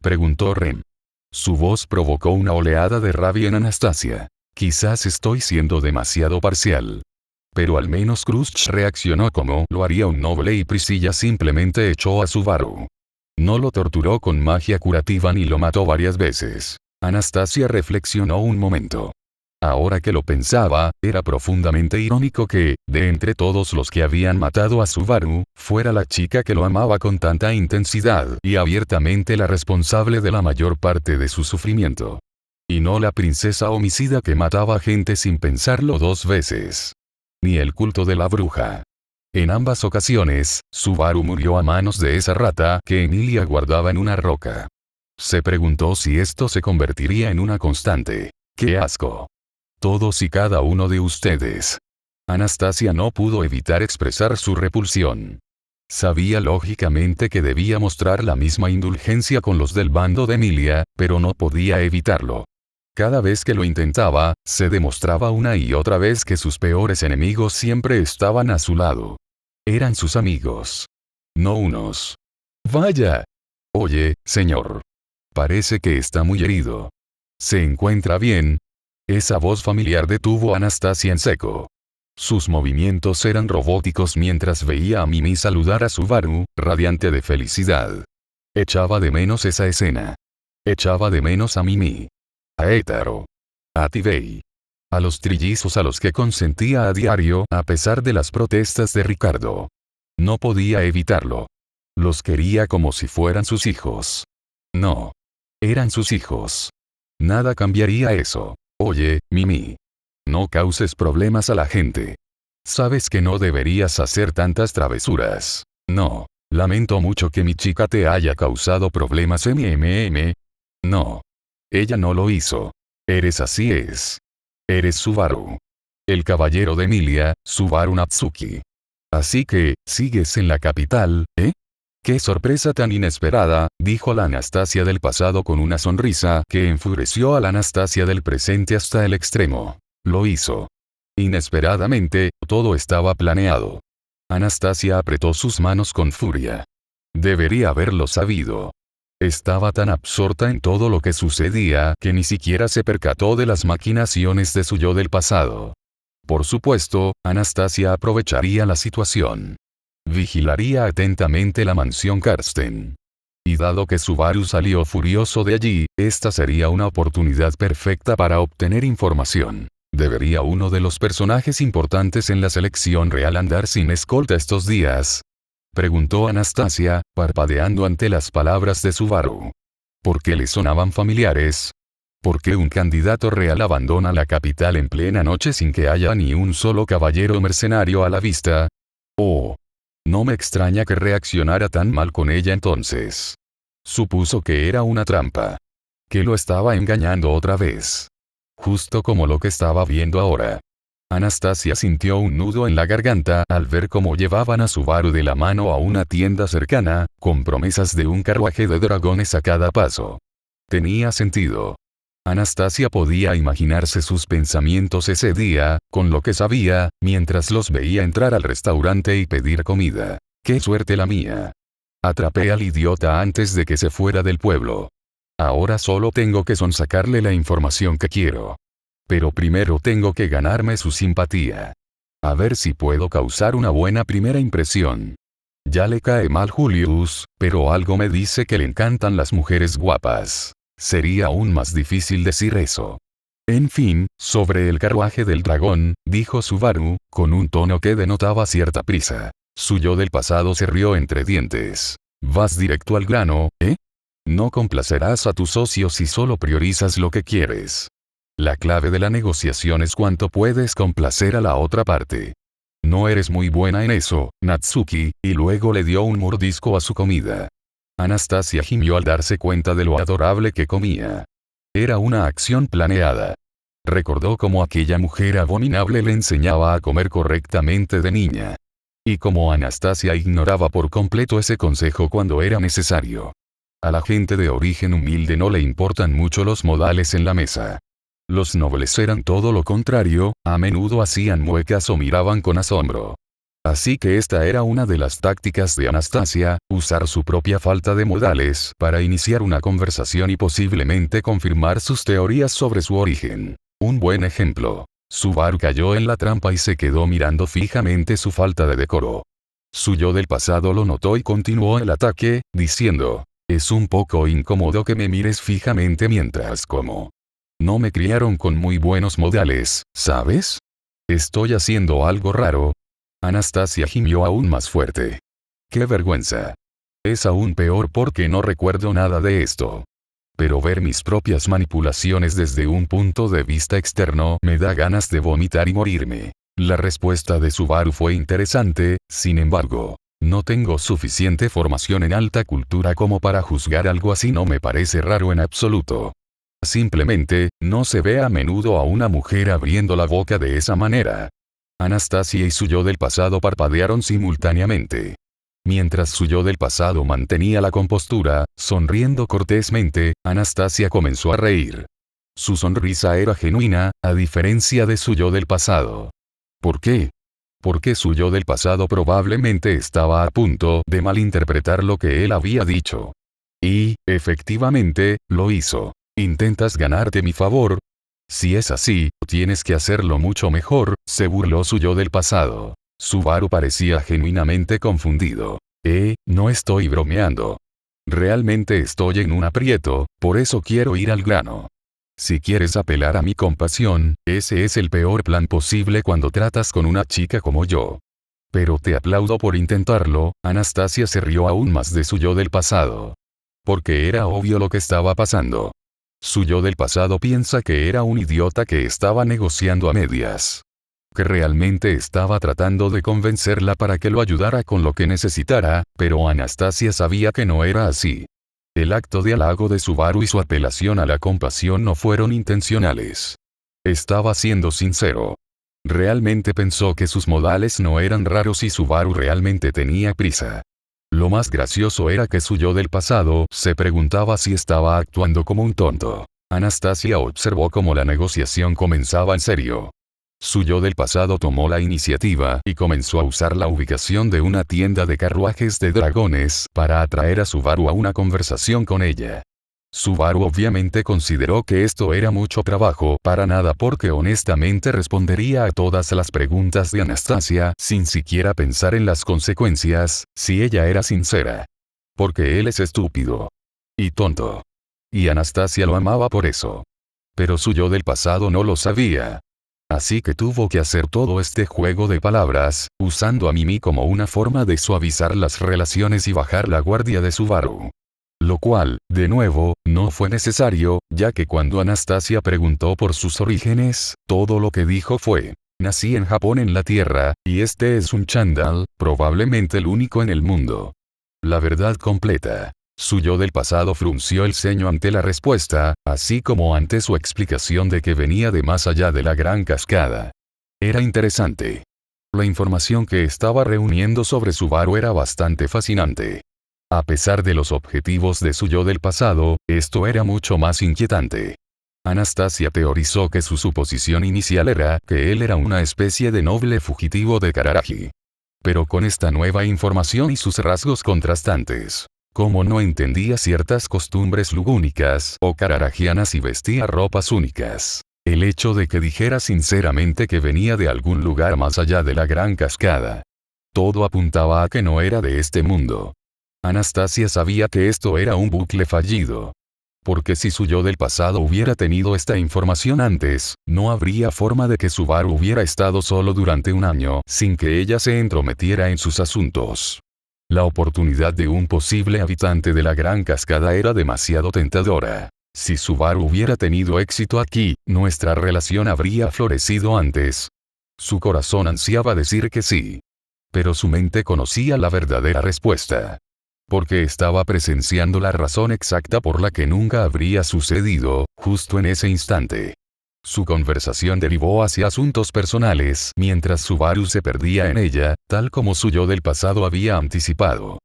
Preguntó Rem. Su voz provocó una oleada de rabia en Anastasia. Quizás estoy siendo demasiado parcial. Pero al menos Krusch reaccionó como lo haría un noble y Priscilla simplemente echó a Subaru. No lo torturó con magia curativa ni lo mató varias veces. Anastasia reflexionó un momento. Ahora que lo pensaba, era profundamente irónico que, de entre todos los que habían matado a Subaru, fuera la chica que lo amaba con tanta intensidad y abiertamente la responsable de la mayor parte de su sufrimiento. Y no la princesa homicida que mataba gente sin pensarlo dos veces. Ni el culto de la bruja. En ambas ocasiones, Subaru murió a manos de esa rata que Emilia guardaba en una roca. Se preguntó si esto se convertiría en una constante. ¡Qué asco! Todos y cada uno de ustedes. Anastasia no pudo evitar expresar su repulsión. Sabía lógicamente que debía mostrar la misma indulgencia con los del bando de Emilia, pero no podía evitarlo. Cada vez que lo intentaba, se demostraba una y otra vez que sus peores enemigos siempre estaban a su lado. Eran sus amigos. No unos. Vaya. Oye, señor. Parece que está muy herido. ¿Se encuentra bien? Esa voz familiar detuvo a Anastasia en seco. Sus movimientos eran robóticos mientras veía a Mimi saludar a Subaru, radiante de felicidad. Echaba de menos esa escena. Echaba de menos a Mimi. A Etaro. A Tibei. A los trillizos a los que consentía a diario a pesar de las protestas de Ricardo. No podía evitarlo. Los quería como si fueran sus hijos. No. Eran sus hijos. Nada cambiaría eso. Oye, Mimi. No causes problemas a la gente. Sabes que no deberías hacer tantas travesuras. No. Lamento mucho que mi chica te haya causado problemas No. Ella no lo hizo. Eres así es. Eres Subaru. El caballero de Emilia, Subaru Natsuki. Así que, ¿sigues en la capital, eh? ¡Qué sorpresa tan inesperada!, dijo la Anastasia del pasado con una sonrisa que enfureció a la Anastasia del presente hasta el extremo. Lo hizo. Inesperadamente, todo estaba planeado. Anastasia apretó sus manos con furia. Debería haberlo sabido. Estaba tan absorta en todo lo que sucedía que ni siquiera se percató de las maquinaciones de su yo del pasado. Por supuesto, Anastasia aprovecharía la situación. Vigilaría atentamente la mansión Karsten. Y dado que Subaru salió furioso de allí, esta sería una oportunidad perfecta para obtener información. ¿Debería uno de los personajes importantes en la selección real andar sin escolta estos días?, preguntó Anastasia, parpadeando ante las palabras de Subaru. ¿Por qué le sonaban familiares? ¿Por qué un candidato real abandona la capital en plena noche sin que haya ni un solo caballero mercenario a la vista? Oh. No me extraña que reaccionara tan mal con ella entonces. Supuso que era una trampa. Que lo estaba engañando otra vez. Justo como lo que estaba viendo ahora. Anastasia sintió un nudo en la garganta al ver cómo llevaban a Subaru de la mano a una tienda cercana, con promesas de un carruaje de dragones a cada paso. Tenía sentido. Anastasia podía imaginarse sus pensamientos ese día, con lo que sabía, mientras los veía entrar al restaurante y pedir comida. ¡Qué suerte la mía! Atrapé al idiota antes de que se fuera del pueblo. Ahora solo tengo que sonsacarle la información que quiero. Pero primero tengo que ganarme su simpatía. A ver si puedo causar una buena primera impresión. Ya le cae mal Julius, pero algo me dice que le encantan las mujeres guapas. Sería aún más difícil decir eso. En fin, sobre el carruaje del dragón, dijo Subaru, con un tono que denotaba cierta prisa. Su yo del pasado se rió entre dientes. ¿Vas directo al grano, eh? No complacerás a tu socio si solo priorizas lo que quieres. La clave de la negociación es cuánto puedes complacer a la otra parte. No eres muy buena en eso, Natsuki, y luego le dio un mordisco a su comida. Anastasia gimió al darse cuenta de lo adorable que comía. Era una acción planeada. Recordó cómo aquella mujer abominable le enseñaba a comer correctamente de niña. Y cómo Anastasia ignoraba por completo ese consejo cuando era necesario. A la gente de origen humilde no le importan mucho los modales en la mesa. Los nobles eran todo lo contrario, a menudo hacían muecas o miraban con asombro. Así que esta era una de las tácticas de Anastasia, usar su propia falta de modales para iniciar una conversación y posiblemente confirmar sus teorías sobre su origen. Un buen ejemplo. Subaru cayó en la trampa y se quedó mirando fijamente su falta de decoro. Su yo del pasado lo notó y continuó el ataque, diciendo, es un poco incómodo que me mires fijamente mientras como. No me criaron con muy buenos modales, ¿sabes? Estoy haciendo algo raro. Anastasia gimió aún más fuerte. ¡Qué vergüenza! Es aún peor porque no recuerdo nada de esto. Pero ver mis propias manipulaciones desde un punto de vista externo me da ganas de vomitar y morirme. La respuesta de Subaru fue interesante, sin embargo. No tengo suficiente formación en alta cultura como para juzgar algo así. No me parece raro en absoluto. Simplemente, no se ve a menudo a una mujer abriendo la boca de esa manera. Anastasia y su yo del pasado parpadearon simultáneamente. Mientras su yo del pasado mantenía la compostura, sonriendo cortésmente, Anastasia comenzó a reír. Su sonrisa era genuina, a diferencia de su yo del pasado. ¿Por qué? Porque su yo del pasado probablemente estaba a punto de malinterpretar lo que él había dicho. Y, efectivamente, lo hizo. ¿Intentas ganarte mi favor? Si es así, tienes que hacerlo mucho mejor, se burló su yo del pasado. Subaru parecía genuinamente confundido. No estoy bromeando. Realmente estoy en un aprieto, por eso quiero ir al grano. Si quieres apelar a mi compasión, ese es el peor plan posible cuando tratas con una chica como yo. Pero te aplaudo por intentarlo. Anastasia se rió aún más de su yo del pasado. Porque era obvio lo que estaba pasando. Su yo del pasado piensa que era un idiota que estaba negociando a medias. Que realmente estaba tratando de convencerla para que lo ayudara con lo que necesitara, pero Anastasia sabía que no era así. El acto de halago de Subaru y su apelación a la compasión no fueron intencionales. Estaba siendo sincero. Realmente pensó que sus modales no eran raros y Subaru realmente tenía prisa. Lo más gracioso era que su yo del pasado se preguntaba si estaba actuando como un tonto. Anastasia observó cómo la negociación comenzaba en serio. Su yo del pasado tomó la iniciativa y comenzó a usar la ubicación de una tienda de carruajes de dragones para atraer a Subaru a una conversación con ella. Subaru obviamente consideró que esto era mucho trabajo para nada porque honestamente respondería a todas las preguntas de Anastasia sin siquiera pensar en las consecuencias, si ella era sincera. Porque él es estúpido. Y tonto. Y Anastasia lo amaba por eso. Pero su yo del pasado no lo sabía. Así que tuvo que hacer todo este juego de palabras, usando a Mimi como una forma de suavizar las relaciones y bajar la guardia de Subaru. Lo cual, de nuevo, no fue necesario, ya que cuando Anastasia preguntó por sus orígenes, todo lo que dijo fue: nací en Japón en la Tierra, y este es un chándal, probablemente el único en el mundo. La verdad completa. Su yo del pasado frunció el ceño ante la respuesta, así como ante su explicación de que venía de más allá de la gran cascada. Era interesante. La información que estaba reuniendo sobre Subaru era bastante fascinante. A pesar de los objetivos de su yo del pasado, esto era mucho más inquietante. Anastasia teorizó que su suposición inicial era que él era una especie de noble fugitivo de Kararagi. Pero con esta nueva información y sus rasgos contrastantes, como no entendía ciertas costumbres lugúnicas o kararagianas y vestía ropas únicas, el hecho de que dijera sinceramente que venía de algún lugar más allá de la gran cascada, todo apuntaba a que no era de este mundo. Anastasia sabía que esto era un bucle fallido. Porque si su yo del pasado hubiera tenido esta información antes, no habría forma de que Subaru hubiera estado solo durante un año sin que ella se entrometiera en sus asuntos. La oportunidad de un posible habitante de la gran cascada era demasiado tentadora. Si Subaru hubiera tenido éxito aquí, nuestra relación habría florecido antes. Su corazón ansiaba decir que sí. Pero su mente conocía la verdadera respuesta. Porque estaba presenciando la razón exacta por la que nunca habría sucedido, justo en ese instante. Su conversación derivó hacia asuntos personales mientras Subaru se perdía en ella, tal como su yo del pasado había anticipado.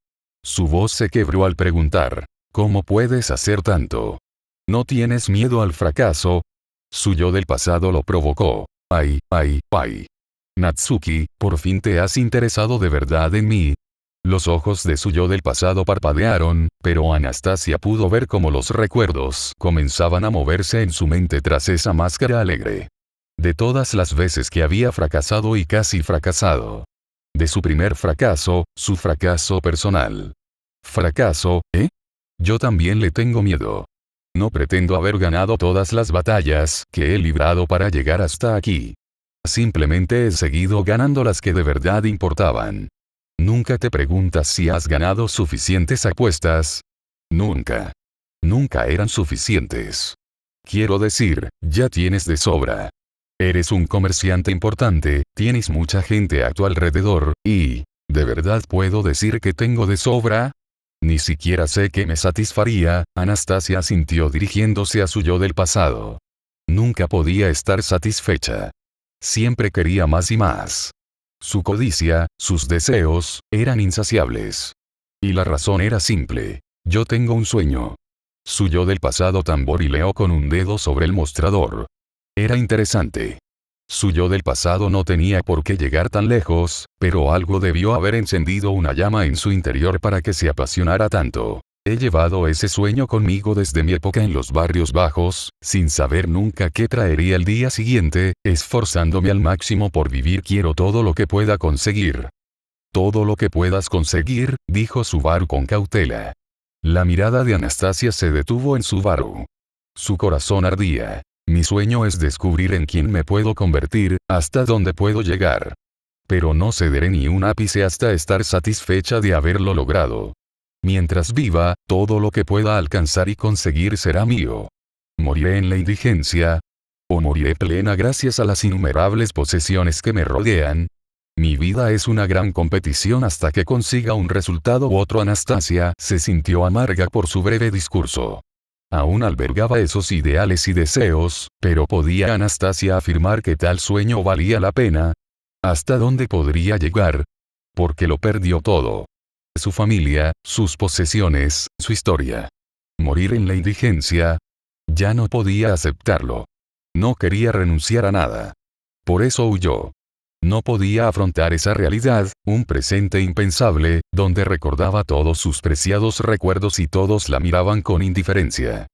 Su voz se quebró al preguntar: ¿cómo puedes hacer tanto? ¿No tienes miedo al fracaso? Su yo del pasado lo provocó. Ay. Natsuki, por fin te has interesado de verdad en mí. Los ojos de su yo del pasado parpadearon, pero Anastasia pudo ver cómo los recuerdos comenzaban a moverse en su mente tras esa máscara alegre. De todas las veces que había fracasado y casi fracasado. De su primer fracaso, su fracaso personal. ¿Fracaso, eh? Yo también le tengo miedo. No pretendo haber ganado todas las batallas que he librado para llegar hasta aquí. Simplemente he seguido ganando las que de verdad importaban. Nunca te preguntas si has ganado suficientes apuestas. Nunca. Nunca eran suficientes. Quiero decir, ya tienes de sobra. Eres un comerciante importante, tienes mucha gente a tu alrededor, y, ¿de verdad puedo decir que tengo de sobra? Ni siquiera sé qué me satisfaría. Anastasia asintió dirigiéndose a su yo del pasado. Nunca podía estar satisfecha. Siempre quería más y más. Su codicia, sus deseos, eran insaciables. Y la razón era simple. Yo tengo un sueño. Su yo del pasado tamborileó con un dedo sobre el mostrador. Era interesante. Su yo del pasado no tenía por qué llegar tan lejos, pero algo debió haber encendido una llama en su interior para que se apasionara tanto. He llevado ese sueño conmigo desde mi época en los barrios bajos, sin saber nunca qué traería el día siguiente, esforzándome al máximo por vivir. Quiero todo lo que pueda conseguir. Todo lo que puedas conseguir, dijo Subaru con cautela. La mirada de Anastasia se detuvo en Subaru. Su corazón ardía. Mi sueño es descubrir en quién me puedo convertir, hasta dónde puedo llegar. Pero no cederé ni un ápice hasta estar satisfecha de haberlo logrado. Mientras viva, todo lo que pueda alcanzar y conseguir será mío. ¿Moriré en la indigencia? ¿O moriré plena gracias a las innumerables posesiones que me rodean? Mi vida es una gran competición hasta que consiga un resultado u otro. Anastasia se sintió amarga por su breve discurso. Aún albergaba esos ideales y deseos, pero ¿podía Anastasia afirmar que tal sueño valía la pena? ¿Hasta dónde podría llegar? Porque lo perdió todo. Su familia, sus posesiones, su historia. Morir en la indigencia. Ya no podía aceptarlo. No quería renunciar a nada. Por eso huyó. No podía afrontar esa realidad, un presente impensable, donde recordaba todos sus preciados recuerdos y todos la miraban con indiferencia.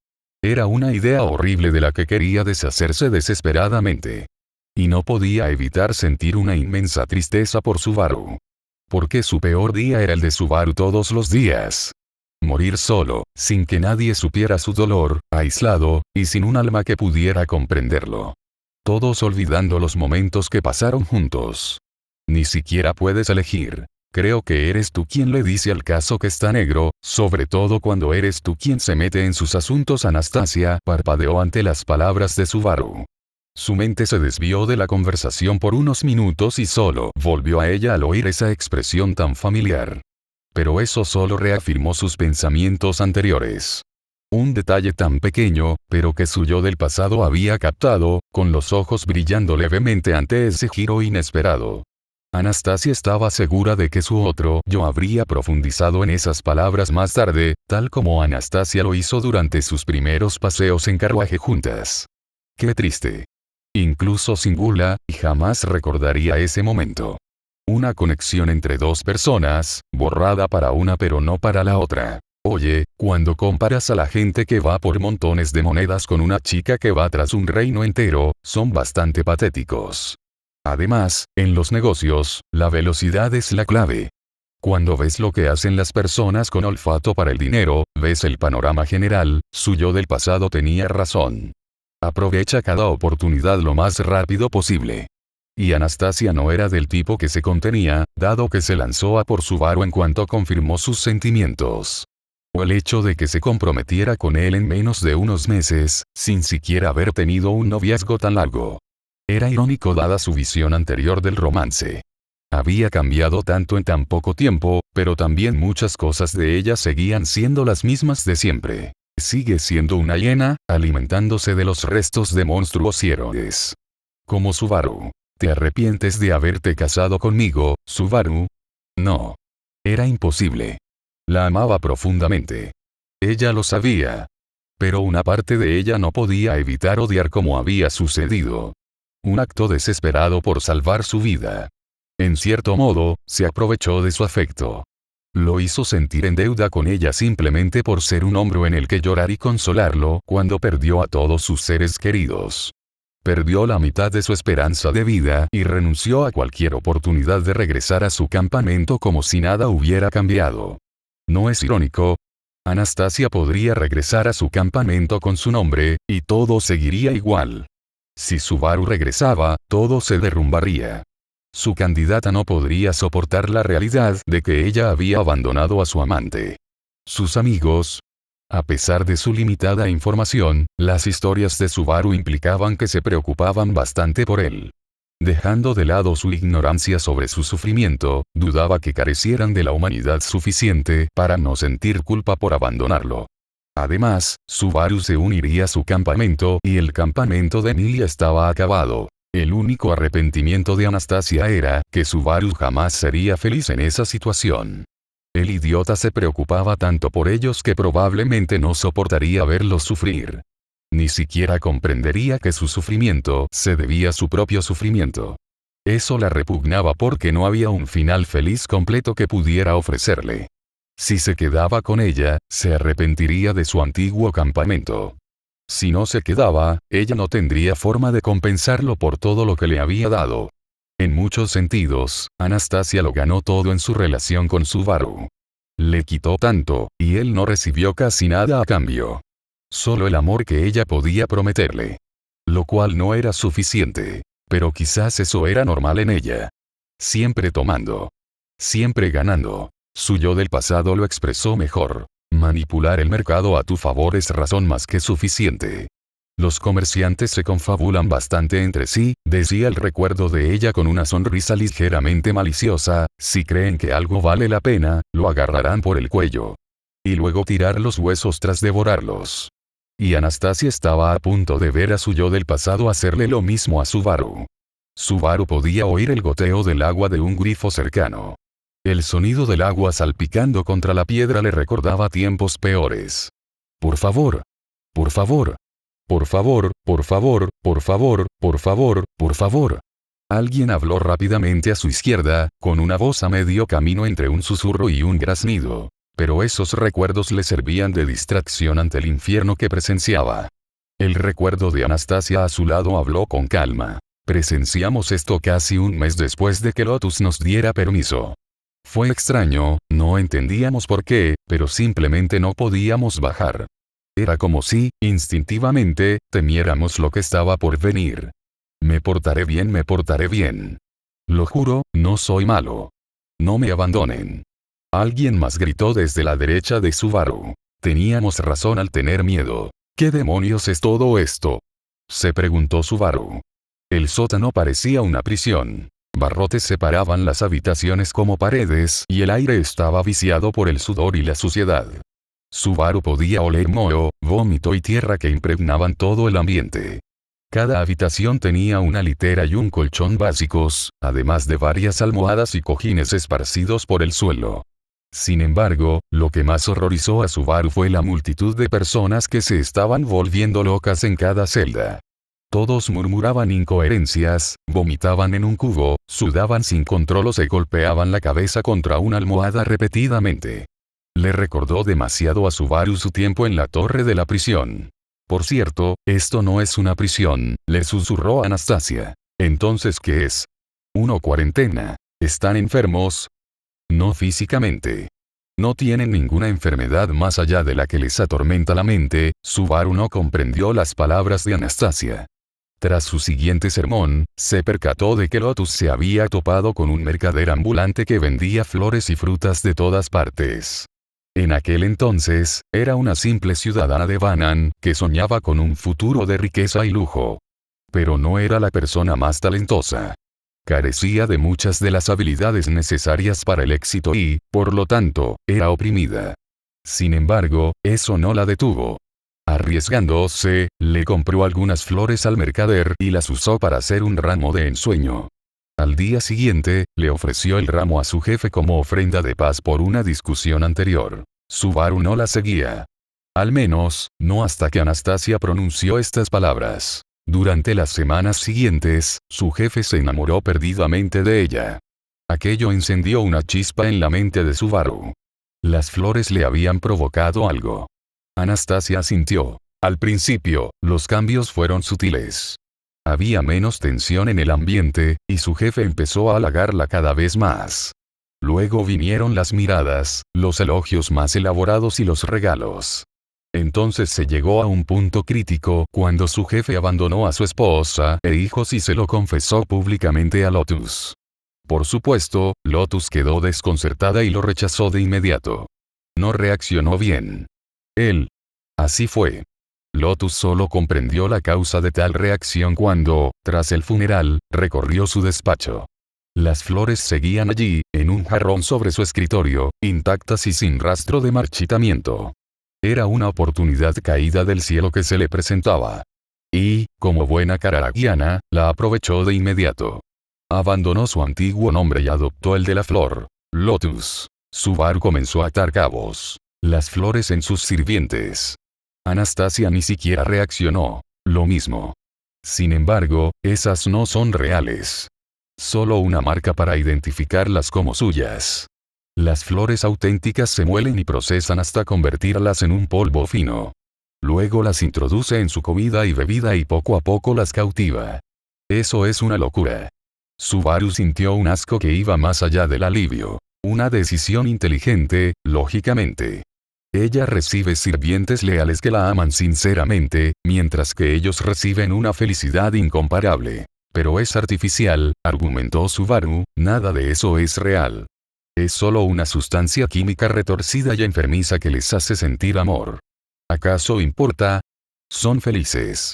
Era una idea horrible de la que quería deshacerse desesperadamente. Y no podía evitar sentir una inmensa tristeza por Subaru. Porque su peor día era el de Subaru todos los días. Morir solo, sin que nadie supiera su dolor, aislado, y sin un alma que pudiera comprenderlo. Todos olvidando los momentos que pasaron juntos. Ni siquiera puedes elegir. Creo que eres tú quien le dice al caso que está negro, sobre todo cuando eres tú quien se mete en sus asuntos. Anastasia parpadeó ante las palabras de Subaru. Su mente se desvió de la conversación por unos minutos y solo volvió a ella al oír esa expresión tan familiar. Pero eso solo reafirmó sus pensamientos anteriores. Un detalle tan pequeño, pero que su yo del pasado había captado, con los ojos brillando levemente ante ese giro inesperado. Anastasia estaba segura de que su otro yo habría profundizado en esas palabras más tarde, tal como Anastasia lo hizo durante sus primeros paseos en carruaje juntas. Qué triste. Incluso sin Gula, jamás recordaría ese momento. Una conexión entre dos personas, borrada para una pero no para la otra. Oye, cuando comparas a la gente que va por montones de monedas con una chica que va tras un reino entero, son bastante patéticos. Además, en los negocios, la velocidad es la clave. Cuando ves lo que hacen las personas con olfato para el dinero, ves el panorama general. Su yo del pasado tenía razón. Aprovecha cada oportunidad lo más rápido posible. Y Anastasia no era del tipo que se contenía, dado que se lanzó a por Subaru en cuanto confirmó sus sentimientos. O el hecho de que se comprometiera con él en menos de unos meses, sin siquiera haber tenido un noviazgo tan largo. Era irónico dada su visión anterior del romance. Había cambiado tanto en tan poco tiempo, pero también muchas cosas de ella seguían siendo las mismas de siempre. Sigue siendo una hiena, alimentándose de los restos de monstruos y héroes. Como Subaru. ¿Te arrepientes de haberte casado conmigo, Subaru? No. Era imposible. La amaba profundamente. Ella lo sabía. Pero una parte de ella no podía evitar odiar como había sucedido. Un acto desesperado por salvar su vida. En cierto modo, se aprovechó de su afecto. Lo hizo sentir en deuda con ella simplemente por ser un hombro en el que llorar y consolarlo cuando perdió a todos sus seres queridos. Perdió la mitad de su esperanza de vida y renunció a cualquier oportunidad de regresar a su campamento como si nada hubiera cambiado. ¿No es irónico? Anastasia podría regresar a su campamento con su nombre, y todo seguiría igual. Si Subaru regresaba, todo se derrumbaría. Su candidata no podría soportar la realidad de que ella había abandonado a su amante. Sus amigos. A pesar de su limitada información, las historias de Subaru implicaban que se preocupaban bastante por él. Dejando de lado su ignorancia sobre su sufrimiento, dudaba que carecieran de la humanidad suficiente para no sentir culpa por abandonarlo. Además, Subaru se uniría a su campamento y el campamento de Emilia estaba acabado. El único arrepentimiento de Anastasia era que Subaru jamás sería feliz en esa situación. El idiota se preocupaba tanto por ellos que probablemente no soportaría verlos sufrir. Ni siquiera comprendería que su sufrimiento se debía a su propio sufrimiento. Eso la repugnaba porque no había un final feliz completo que pudiera ofrecerle. Si se quedaba con ella, se arrepentiría de su antiguo campamento. Si no se quedaba, ella no tendría forma de compensarlo por todo lo que le había dado. En muchos sentidos, Anastasia lo ganó todo en su relación con Subaru. Le quitó tanto, y él no recibió casi nada a cambio. Solo el amor que ella podía prometerle. Lo cual no era suficiente. Pero quizás eso era normal en ella. Siempre tomando. Siempre ganando. Su yo del pasado lo expresó mejor. Manipular el mercado a tu favor es razón más que suficiente. Los comerciantes se confabulan bastante entre sí, decía el recuerdo de ella con una sonrisa ligeramente maliciosa, si creen que algo vale la pena, lo agarrarán por el cuello. Y luego tirar los huesos tras devorarlos. Y Anastasia estaba a punto de ver a su yo del pasado hacerle lo mismo a Subaru. Subaru podía oír el goteo del agua de un grifo cercano. El sonido del agua salpicando contra la piedra le recordaba tiempos peores. Por favor. Por favor. Por favor, por favor, por favor, por favor, por favor. Alguien habló rápidamente a su izquierda, con una voz a medio camino entre un susurro y un graznido. Pero esos recuerdos le servían de distracción ante el infierno que presenciaba. El recuerdo de Anastasia a su lado habló con calma. Presenciamos esto casi un mes después de que Lotus nos diera permiso. Fue extraño, no entendíamos por qué, pero simplemente no podíamos bajar. Era como si, instintivamente, temiéramos lo que estaba por venir. Me portaré bien, me portaré bien. Lo juro, no soy malo. No me abandonen. Alguien más gritó desde la derecha de Subaru. Teníamos razón al tener miedo. ¿Qué demonios es todo esto?, se preguntó Subaru. El sótano parecía una prisión. Barrotes separaban las habitaciones como paredes y el aire estaba viciado por el sudor y la suciedad. Subaru podía oler moho, vómito y tierra que impregnaban todo el ambiente. Cada habitación tenía una litera y un colchón básicos, además de varias almohadas y cojines esparcidos por el suelo. Sin embargo, lo que más horrorizó a Subaru fue la multitud de personas que se estaban volviendo locas en cada celda. Todos murmuraban incoherencias, vomitaban en un cubo, sudaban sin control o se golpeaban la cabeza contra una almohada repetidamente. Le recordó demasiado a Subaru su tiempo en la torre de la prisión. Por cierto, esto no es una prisión, le susurró Anastasia. ¿Entonces qué es? Cuarentena. ¿Están enfermos? No físicamente. No tienen ninguna enfermedad más allá de la que les atormenta la mente. Subaru no comprendió las palabras de Anastasia. Tras su siguiente sermón, se percató de que Lotus se había topado con un mercader ambulante que vendía flores y frutas de todas partes. En aquel entonces, era una simple ciudadana de Banan, que soñaba con un futuro de riqueza y lujo. Pero no era la persona más talentosa. Carecía de muchas de las habilidades necesarias para el éxito y, por lo tanto, era oprimida. Sin embargo, eso no la detuvo. Arriesgándose, le compró algunas flores al mercader y las usó para hacer un ramo de ensueño. Al día siguiente, le ofreció el ramo a su jefe como ofrenda de paz por una discusión anterior. Subaru no la seguía. Al menos, no hasta que Anastasia pronunció estas palabras. Durante las semanas siguientes, su jefe se enamoró perdidamente de ella. Aquello encendió una chispa en la mente de Subaru. Las flores le habían provocado algo. Anastasia sintió. Al principio, los cambios fueron sutiles. Había menos tensión en el ambiente, y su jefe empezó a halagarla cada vez más. Luego vinieron las miradas, los elogios más elaborados y los regalos. Entonces se llegó a un punto crítico cuando su jefe abandonó a su esposa e hijos y se lo confesó públicamente a Lotus. Por supuesto, Lotus quedó desconcertada y lo rechazó de inmediato. No reaccionó bien. Así fue. Lotus solo comprendió la causa de tal reacción cuando, tras el funeral, recorrió su despacho. Las flores seguían allí, en un jarrón sobre su escritorio, intactas y sin rastro de marchitamiento. Era una oportunidad caída del cielo que se le presentaba. Y, como buena cararagiana, la aprovechó de inmediato. Abandonó su antiguo nombre y adoptó el de la flor, Lotus. Subaru comenzó a atar cabos. Las flores en sus sirvientes. Anastasia ni siquiera reaccionó. Lo mismo. Sin embargo, esas no son reales. Solo una marca para identificarlas como suyas. Las flores auténticas se muelen y procesan hasta convertirlas en un polvo fino. Luego las introduce en su comida y bebida y poco a poco las cautiva. Eso es una locura. Subaru sintió un asco que iba más allá del alivio. Una decisión inteligente, lógicamente. Ella recibe sirvientes leales que la aman sinceramente, mientras que ellos reciben una felicidad incomparable. Pero es artificial, argumentó Subaru, nada de eso es real. Es solo una sustancia química retorcida y enfermiza que les hace sentir amor. ¿Acaso importa? Son felices.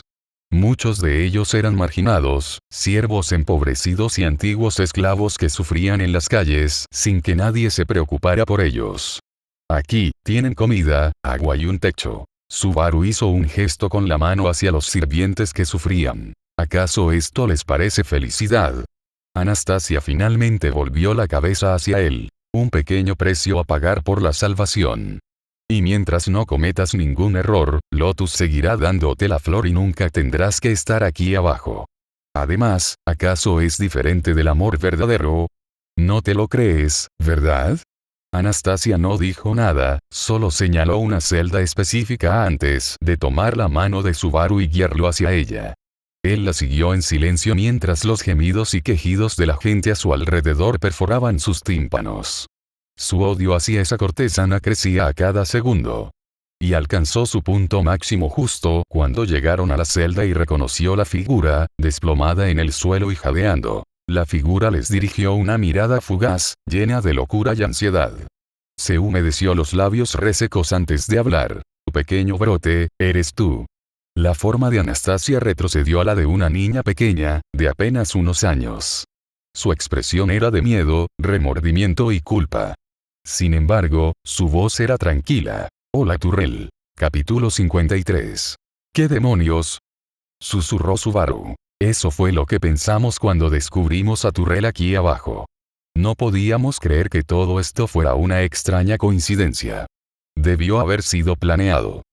Muchos de ellos eran marginados, siervos empobrecidos y antiguos esclavos que sufrían en las calles sin que nadie se preocupara por ellos. Aquí, tienen comida, agua y un techo. Subaru hizo un gesto con la mano hacia los sirvientes que sufrían. ¿Acaso esto les parece felicidad? Anastasia finalmente volvió la cabeza hacia él. Un pequeño precio a pagar por la salvación. Y mientras no cometas ningún error, Lotus seguirá dándote la flor y nunca tendrás que estar aquí abajo. Además, ¿acaso es diferente del amor verdadero? No te lo crees, ¿verdad? Anastasia no dijo nada, solo señaló una celda específica antes de tomar la mano de Subaru y guiarlo hacia ella. Él la siguió en silencio mientras los gemidos y quejidos de la gente a su alrededor perforaban sus tímpanos. Su odio hacia esa cortesana crecía a cada segundo. Y alcanzó su punto máximo justo cuando llegaron a la celda y reconoció la figura, desplomada en el suelo y jadeando. La figura les dirigió una mirada fugaz, llena de locura y ansiedad. Se humedeció los labios resecos antes de hablar. Tu pequeño brote, eres tú. La forma de Anastasia retrocedió a la de una niña pequeña, de apenas unos años. Su expresión era de miedo, remordimiento y culpa. Sin embargo, su voz era tranquila. Hola Tyrell. Capítulo 53. ¿Qué demonios? Susurró Subaru. Eso fue lo que pensamos cuando descubrimos a Tyrell aquí abajo. No podíamos creer que todo esto fuera una extraña coincidencia. Debió haber sido planeado.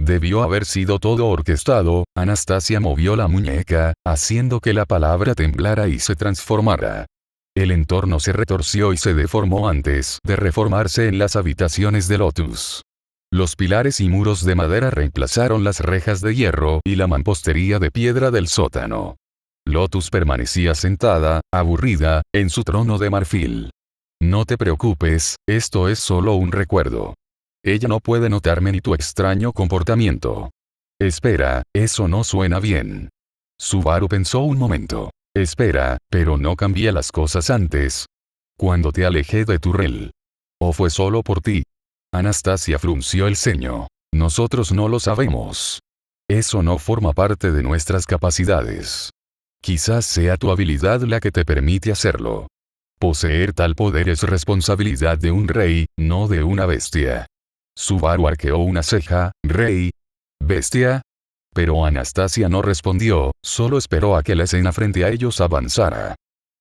Debió haber sido todo orquestado. Anastasia movió la muñeca, haciendo que la palabra temblara y se transformara. El entorno se retorció y se deformó antes de reformarse en las habitaciones de Lotus. Los pilares y muros de madera reemplazaron las rejas de hierro y la mampostería de piedra del sótano. Lotus permanecía sentada, aburrida, en su trono de marfil. No te preocupes, esto es solo un recuerdo. Ella no puede notarme ni tu extraño comportamiento. Espera, eso no suena bien. Subaru pensó un momento. Espera, pero no cambié las cosas antes. Cuando te alejé de Tyrell. ¿O fue solo por ti? Anastasia frunció el ceño. Nosotros no lo sabemos. Eso no forma parte de nuestras capacidades. Quizás sea tu habilidad la que te permite hacerlo. Poseer tal poder es responsabilidad de un rey, no de una bestia. Subaru arqueó una ceja. ¿Rey? ¿Bestia? Pero Anastasia no respondió, solo esperó a que la escena frente a ellos avanzara.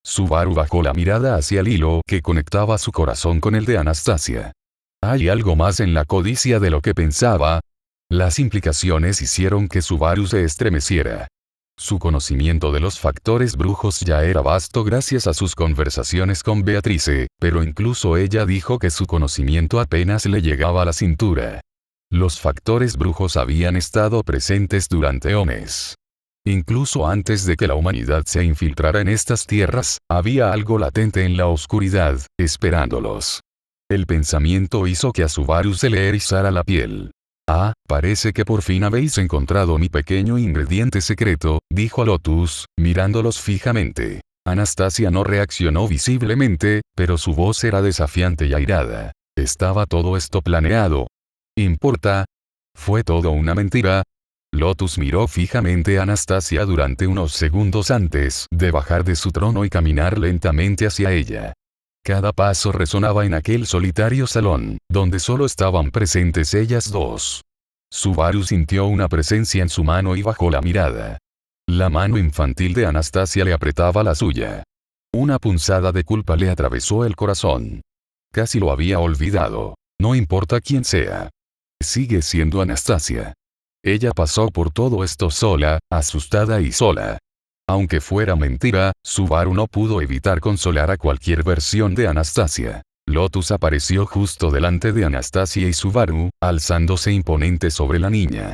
Subaru bajó la mirada hacia el hilo que conectaba su corazón con el de Anastasia. ¿Hay algo más en la codicia de lo que pensaba? Las implicaciones hicieron que Subaru se estremeciera. Su conocimiento de los factores brujos ya era vasto gracias a sus conversaciones con Beatrice, pero incluso ella dijo que su conocimiento apenas le llegaba a la cintura. Los factores brujos habían estado presentes durante eones. Incluso antes de que la humanidad se infiltrara en estas tierras, había algo latente en la oscuridad, esperándolos. El pensamiento hizo que a Subaru se le erizara la piel. Ah, parece que por fin habéis encontrado mi pequeño ingrediente secreto, dijo a Lotus, mirándolos fijamente. Anastasia no reaccionó visiblemente, pero su voz era desafiante y airada. ¿Estaba todo esto planeado? ¿Importa? ¿Fue todo una mentira? Lotus miró fijamente a Anastasia durante unos segundos antes de bajar de su trono y caminar lentamente hacia ella. Cada paso resonaba en aquel solitario salón, donde solo estaban presentes ellas dos. Subaru sintió una presencia en su mano y bajó la mirada. La mano infantil de Anastasia le apretaba la suya. Una punzada de culpa le atravesó el corazón. Casi lo había olvidado. No importa quién sea. Sigue siendo Anastasia. Ella pasó por todo esto sola, asustada y sola. Aunque fuera mentira, Subaru no pudo evitar consolar a cualquier versión de Anastasia. Lotus apareció justo delante de Anastasia y Subaru, alzándose imponente sobre la niña.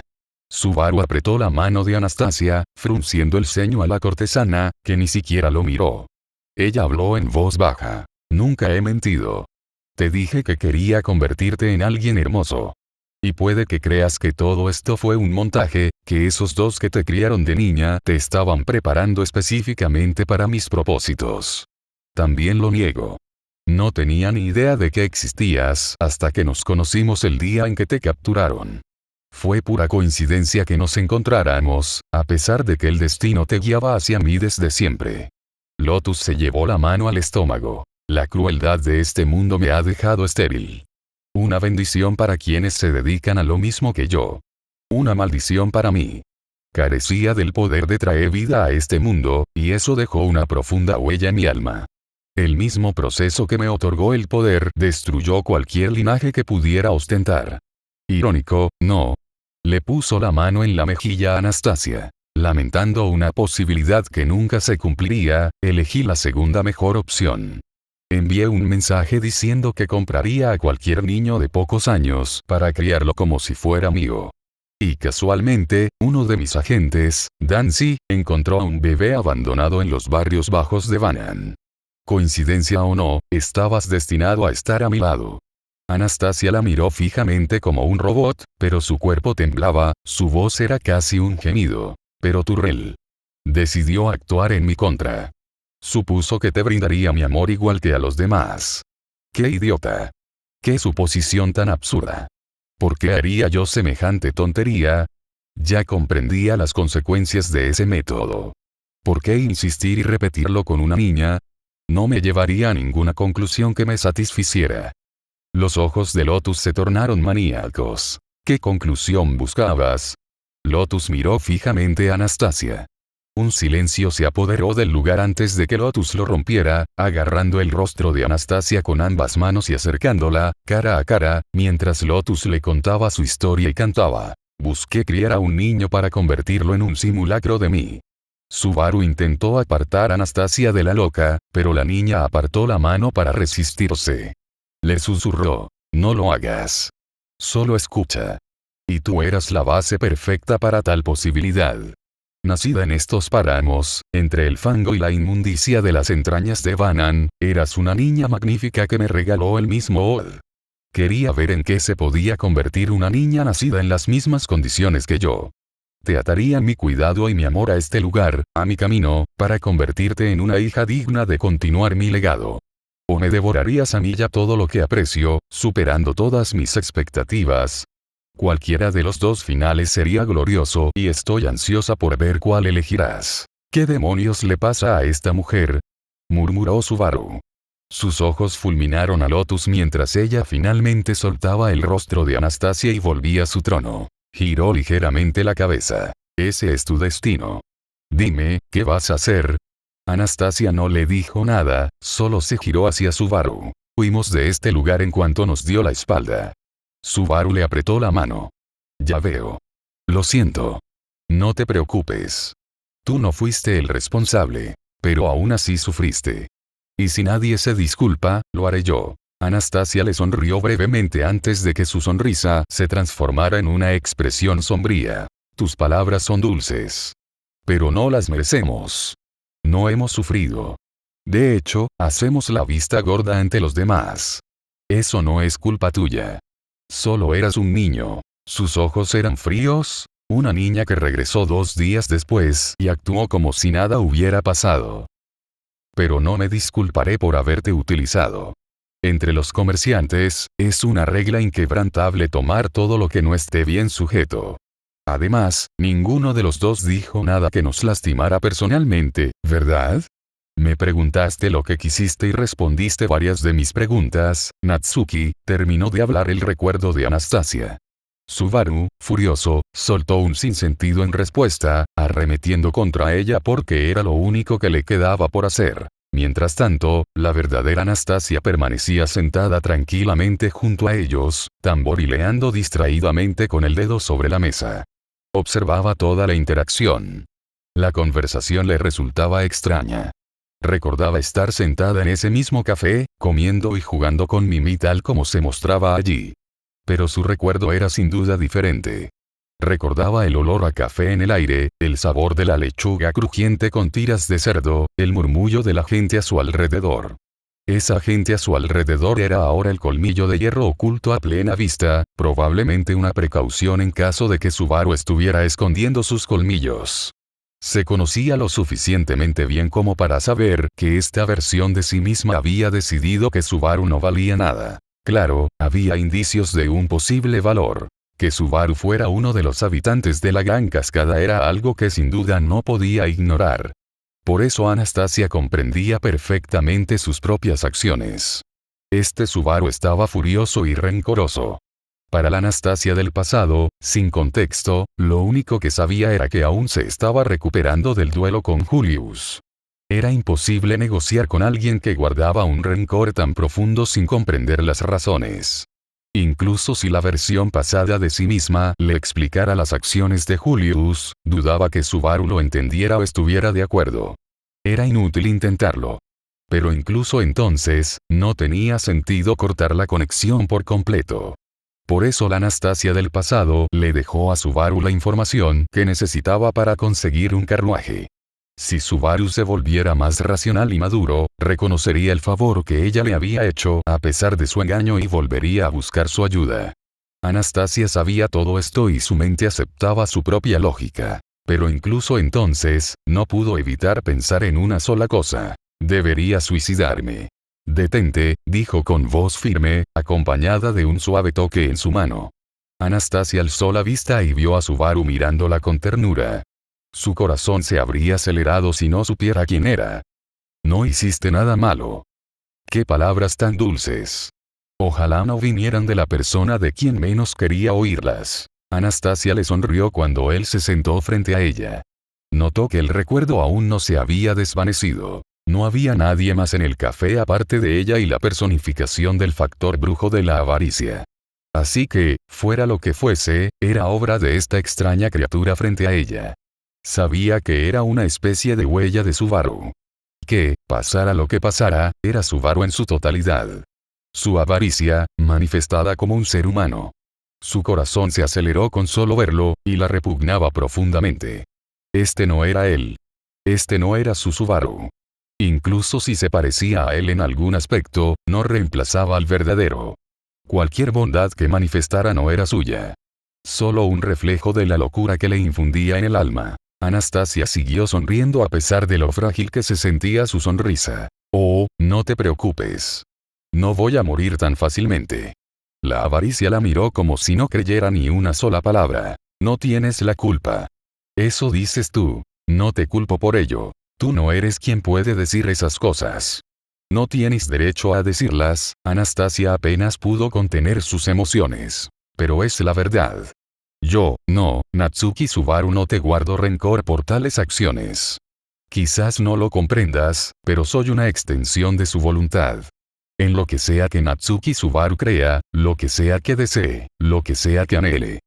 Subaru apretó la mano de Anastasia, frunciendo el ceño a la cortesana, que ni siquiera lo miró. Ella habló en voz baja. Nunca he mentido. Te dije que quería convertirte en alguien hermoso. Y puede que creas que todo esto fue un montaje, que esos dos que te criaron de niña te estaban preparando específicamente para mis propósitos. También lo niego. No tenía ni idea de que existías hasta que nos conocimos el día en que te capturaron. Fue pura coincidencia que nos encontráramos, a pesar de que el destino te guiaba hacia mí desde siempre. Lotus se llevó la mano al estómago. La crueldad de este mundo me ha dejado estéril. Una bendición para quienes se dedican a lo mismo que yo. Una maldición para mí. Carecía del poder de traer vida a este mundo, y eso dejó una profunda huella en mi alma. El mismo proceso que me otorgó el poder destruyó cualquier linaje que pudiera ostentar. Irónico, ¿no? Le puso la mano en la mejilla a Anastasia. Lamentando una posibilidad que nunca se cumpliría, elegí la segunda mejor opción. Envié un mensaje diciendo que compraría a cualquier niño de pocos años para criarlo como si fuera mío. Y casualmente, uno de mis agentes, Dancy, encontró a un bebé abandonado en los barrios bajos de Banan. Coincidencia o no, estabas destinado a estar a mi lado. Anastasia la miró fijamente como un robot, pero su cuerpo temblaba, su voz era casi un gemido. Pero Turrell decidió actuar en mi contra. Supuso que te brindaría mi amor igual que a los demás. ¡Qué idiota! ¡Qué suposición tan absurda! ¿Por qué haría yo semejante tontería? Ya comprendía las consecuencias de ese método. ¿Por qué insistir y repetirlo con una niña? No me llevaría a ninguna conclusión que me satisficiera. Los ojos de Lotus se tornaron maníacos. ¿Qué conclusión buscabas? Lotus miró fijamente a Anastasia. Un silencio se apoderó del lugar antes de que Lotus lo rompiera, agarrando el rostro de Anastasia con ambas manos y acercándola, cara a cara, mientras Lotus le contaba su historia y cantaba. Busqué criar a un niño para convertirlo en un simulacro de mí. Subaru intentó apartar a Anastasia de la loca, pero la niña apartó la mano para resistirse. Le susurró. No lo hagas. Solo escucha. Y tú eras la base perfecta para tal posibilidad. Nacida en estos páramos, entre el fango y la inmundicia de las entrañas de Banan, eras una niña magnífica que me regaló el mismo Od. Quería ver en qué se podía convertir una niña nacida en las mismas condiciones que yo. Te ataría mi cuidado y mi amor a este lugar, a mi camino, para convertirte en una hija digna de continuar mi legado. O me devorarías a mí ya todo lo que aprecio, superando todas mis expectativas. Cualquiera de los dos finales sería glorioso y estoy ansiosa por ver cuál elegirás. ¿Qué demonios le pasa a esta mujer? Murmuró Subaru. Sus ojos fulminaron a Lotus mientras ella finalmente soltaba el rostro de Anastasia y volvía a su trono. Giró ligeramente la cabeza. Ese es tu destino. Dime, ¿qué vas a hacer? Anastasia no le dijo nada, solo se giró hacia Subaru. Huimos de este lugar en cuanto nos dio la espalda. Subaru le apretó la mano. Ya veo. Lo siento. No te preocupes. Tú no fuiste el responsable, pero aún así sufriste. Y si nadie se disculpa, lo haré yo. Anastasia le sonrió brevemente antes de que su sonrisa se transformara en una expresión sombría. Tus palabras son dulces. Pero no las merecemos. No hemos sufrido. De hecho, hacemos la vista gorda ante los demás. Eso no es culpa tuya. Solo eras un niño. Sus ojos eran fríos, una niña que regresó 2 días después y actuó como si nada hubiera pasado. Pero no me disculparé por haberte utilizado. Entre los comerciantes, es una regla inquebrantable tomar todo lo que no esté bien sujeto. Además, ninguno de los dos dijo nada que nos lastimara personalmente, ¿verdad? Me preguntaste lo que quisiste y respondiste varias de mis preguntas. Natsuki, terminó de hablar el recuerdo de Anastasia. Subaru, furioso, soltó un sinsentido en respuesta, arremetiendo contra ella porque era lo único que le quedaba por hacer. Mientras tanto, la verdadera Anastasia permanecía sentada tranquilamente junto a ellos, tamborileando distraídamente con el dedo sobre la mesa. Observaba toda la interacción. La conversación le resultaba extraña. Recordaba estar sentada en ese mismo café, comiendo y jugando con Mimi tal como se mostraba allí. Pero su recuerdo era sin duda diferente. Recordaba el olor a café en el aire, el sabor de la lechuga crujiente con tiras de cerdo, el murmullo de la gente a su alrededor. Esa gente a su alrededor era ahora el colmillo de hierro oculto a plena vista, probablemente una precaución en caso de que Subaru estuviera escondiendo sus colmillos. Se conocía lo suficientemente bien como para saber que esta versión de sí misma había decidido que Subaru no valía nada. Claro, había indicios de un posible valor. Que Subaru fuera uno de los habitantes de la Gran Cascada era algo que sin duda no podía ignorar. Por eso Anastasia comprendía perfectamente sus propias acciones. Este Subaru estaba furioso y rencoroso. Para la Anastasia del pasado, sin contexto, lo único que sabía era que aún se estaba recuperando del duelo con Julius. Era imposible negociar con alguien que guardaba un rencor tan profundo sin comprender las razones. Incluso si la versión pasada de sí misma le explicara las acciones de Julius, dudaba que Subaru lo entendiera o estuviera de acuerdo. Era inútil intentarlo. Pero incluso entonces, no tenía sentido cortar la conexión por completo. Por eso la Anastasia del pasado le dejó a Subaru la información que necesitaba para conseguir un carruaje. Si Subaru se volviera más racional y maduro, reconocería el favor que ella le había hecho a pesar de su engaño y volvería a buscar su ayuda. Anastasia sabía todo esto y su mente aceptaba su propia lógica. Pero incluso entonces, no pudo evitar pensar en una sola cosa. Debería suicidarme. Detente, dijo con voz firme, acompañada de un suave toque en su mano. Anastasia alzó la vista y vio a Subaru mirándola con ternura. Su corazón se habría acelerado si no supiera quién era. No hiciste nada malo. Qué palabras tan dulces. Ojalá no vinieran de la persona de quien menos quería oírlas. Anastasia le sonrió cuando él se sentó frente a ella. Notó que el recuerdo aún no se había desvanecido. No había nadie más en el café aparte de ella y la personificación del factor brujo de la avaricia. Así que, fuera lo que fuese, era obra de esta extraña criatura frente a ella. Sabía que era una especie de huella de Subaru. Que, pasara lo que pasara, era Subaru en su totalidad. Su avaricia, manifestada como un ser humano. Su corazón se aceleró con solo verlo, y la repugnaba profundamente. Este no era él. Este no era su Subaru. Incluso si se parecía a él en algún aspecto, no reemplazaba al verdadero. Cualquier bondad que manifestara no era suya. Solo un reflejo de la locura que le infundía en el alma. Anastasia siguió sonriendo a pesar de lo frágil que se sentía su sonrisa. Oh, no te preocupes. No voy a morir tan fácilmente. La avaricia la miró como si no creyera ni una sola palabra. No tienes la culpa. Eso dices tú. No te culpo por ello. Tú no eres quien puede decir esas cosas. No tienes derecho a decirlas. Anastasia apenas pudo contener sus emociones. Pero es la verdad. Yo, no, Natsuki Subaru, no te guardo rencor por tales acciones. Quizás no lo comprendas, pero soy una extensión de su voluntad. En lo que sea que Natsuki Subaru crea, lo que sea que desee, lo que sea que anhele.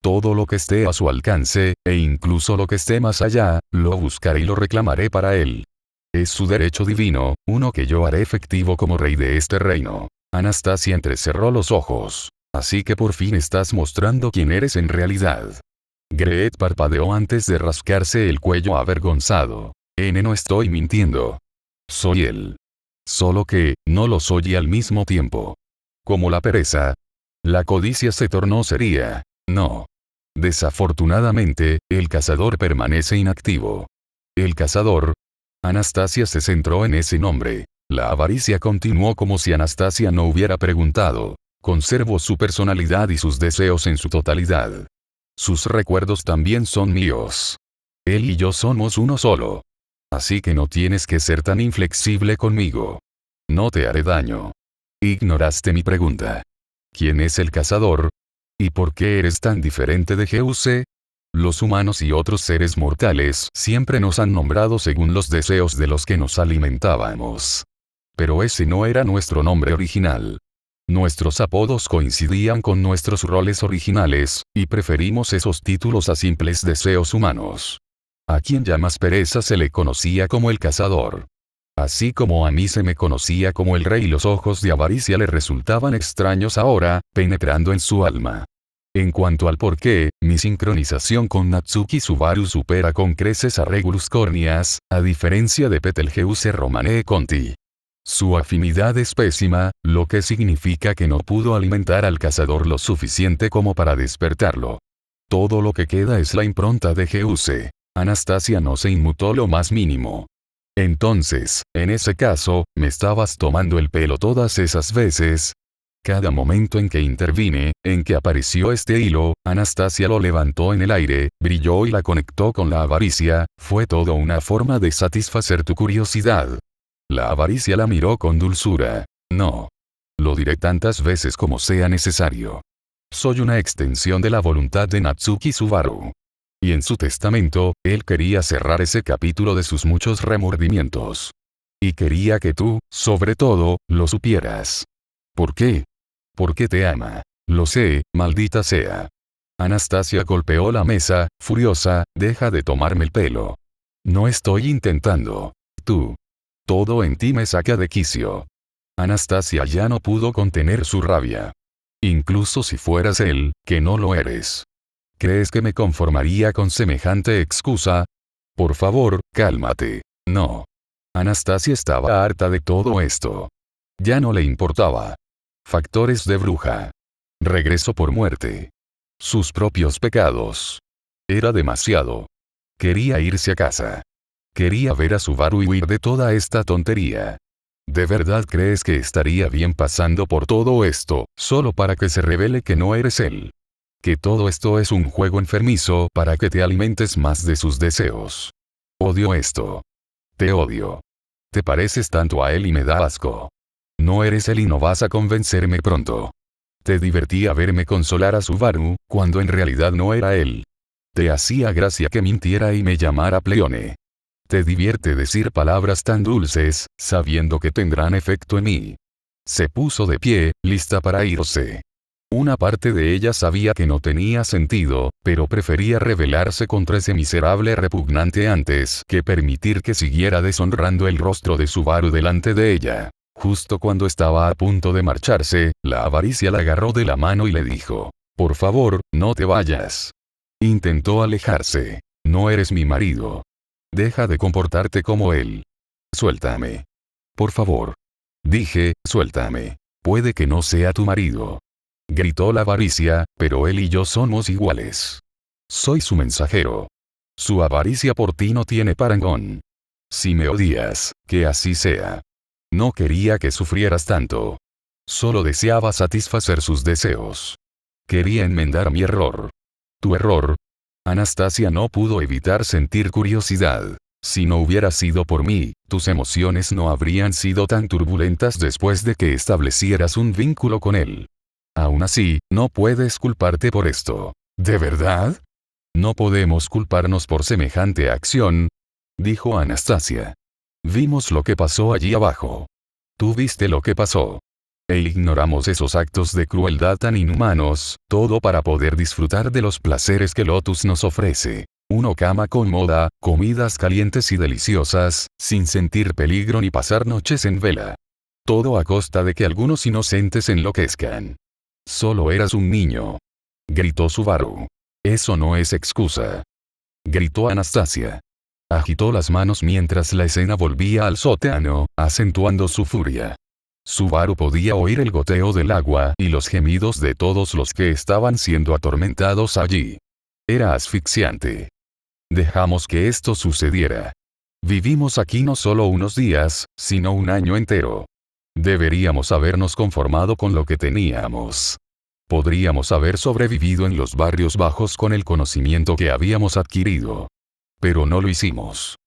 Todo lo que esté a su alcance, e incluso lo que esté más allá, lo buscaré y lo reclamaré para él. Es su derecho divino, uno que yo haré efectivo como rey de este reino. Anastasia entrecerró los ojos. Así que por fin estás mostrando quién eres en realidad. Greet parpadeó antes de rascarse el cuello avergonzado. No estoy mintiendo. Soy él. Solo que, no lo soy y al mismo tiempo. Como la pereza. La codicia se tornó seria. No. Desafortunadamente, el cazador permanece inactivo. El cazador. Anastasia se centró en ese nombre. La avaricia continuó como si Anastasia no hubiera preguntado. Conservo su personalidad y sus deseos en su totalidad. Sus recuerdos también son míos. Él y yo somos uno solo. Así que no tienes que ser tan inflexible conmigo. No te haré daño. Ignoraste mi pregunta. ¿Quién es el cazador? ¿Y por qué eres tan diferente de Geuse? Los humanos y otros seres mortales siempre nos han nombrado según los deseos de los que nos alimentábamos. Pero ese no era nuestro nombre original. Nuestros apodos coincidían con nuestros roles originales, y preferimos esos títulos a simples deseos humanos. A quien llamas pereza se le conocía como el cazador. Así como a mí se me conocía como el rey, los ojos de avaricia le resultaban extraños ahora, penetrando en su alma. En cuanto al porqué, mi sincronización con Natsuki Subaru supera con creces a Regulus Corneas, a diferencia de Betelgeuse Romane Conti. Su afinidad es pésima, lo que significa que no pudo alimentar al cazador lo suficiente como para despertarlo. Todo lo que queda es la impronta de Geuse. Anastasia no se inmutó lo más mínimo. Entonces, en ese caso, ¿me estabas tomando el pelo todas esas veces? Cada momento en que intervine, en que apareció este hilo, Anastasia lo levantó en el aire, brilló y la conectó con la avaricia, fue todo una forma de satisfacer tu curiosidad. La avaricia la miró con dulzura. No. Lo diré tantas veces como sea necesario. Soy una extensión de la voluntad de Natsuki Subaru. Y en su testamento, él quería cerrar ese capítulo de sus muchos remordimientos. Y quería que tú, sobre todo, lo supieras. ¿Por qué? Porque te ama. Lo sé, maldita sea. Anastasia golpeó la mesa, furiosa, deja de tomarme el pelo. No estoy intentando. Tú. Todo en ti me saca de quicio. Anastasia ya no pudo contener su rabia. Incluso si fueras él, que no lo eres. ¿Crees que me conformaría con semejante excusa? Por favor, cálmate. No. Anastasia estaba harta de todo esto. Ya no le importaba. Factores de bruja. Regreso por muerte. Sus propios pecados. Era demasiado. Quería irse a casa. Quería ver a Subaru y huir de toda esta tontería. ¿De verdad crees que estaría bien pasando por todo esto, solo para que se revele que no eres él? Que todo esto es un juego enfermizo para que te alimentes más de sus deseos. Odio esto. Te odio. Te pareces tanto a él y me da asco. No eres él y no vas a convencerme pronto. Te divertía verme consolar a Subaru, cuando en realidad no era él. Te hacía gracia que mintiera y me llamara Pleone. Te divierte decir palabras tan dulces, sabiendo que tendrán efecto en mí. Se puso de pie, lista para irse. Una parte de ella sabía que no tenía sentido, pero prefería rebelarse contra ese miserable repugnante antes que permitir que siguiera deshonrando el rostro de Subaru delante de ella. Justo cuando estaba a punto de marcharse, la avaricia la agarró de la mano y le dijo: «Por favor, no te vayas». Intentó alejarse. «No eres mi marido. Deja de comportarte como él. Suéltame. Por favor». Dije: «Suéltame. Puede que no sea tu marido». Gritó la avaricia, «pero él y yo somos iguales. Soy su mensajero. Su avaricia por ti no tiene parangón. Si me odias, que así sea. No quería que sufrieras tanto. Solo deseaba satisfacer sus deseos. Quería enmendar mi error». «¿Tu error?». Anastasia no pudo evitar sentir curiosidad. «Si no hubiera sido por mí, tus emociones no habrían sido tan turbulentas después de que establecieras un vínculo con él. Aún así, no puedes culparte por esto». «¿De verdad?». «No podemos culparnos por semejante acción», dijo Anastasia. «Vimos lo que pasó allí abajo. Tú viste lo que pasó. E ignoramos esos actos de crueldad tan inhumanos, todo para poder disfrutar de los placeres que Lotus nos ofrece. Una cama cómoda, comidas calientes y deliciosas, sin sentir peligro ni pasar noches en vela. Todo a costa de que algunos inocentes enloquezcan. Solo eras un niño», gritó Subaru. Eso no es excusa. Gritó Anastasia. Agitó las manos mientras la escena volvía al sótano, acentuando su furia. Subaru podía oír el goteo del agua y los gemidos de todos los que estaban siendo atormentados allí. Era asfixiante. Dejamos que esto sucediera. Vivimos aquí no solo unos días, sino un año entero. Deberíamos habernos conformado con lo que teníamos. Podríamos haber sobrevivido en los barrios bajos con el conocimiento que habíamos adquirido. Pero no lo hicimos.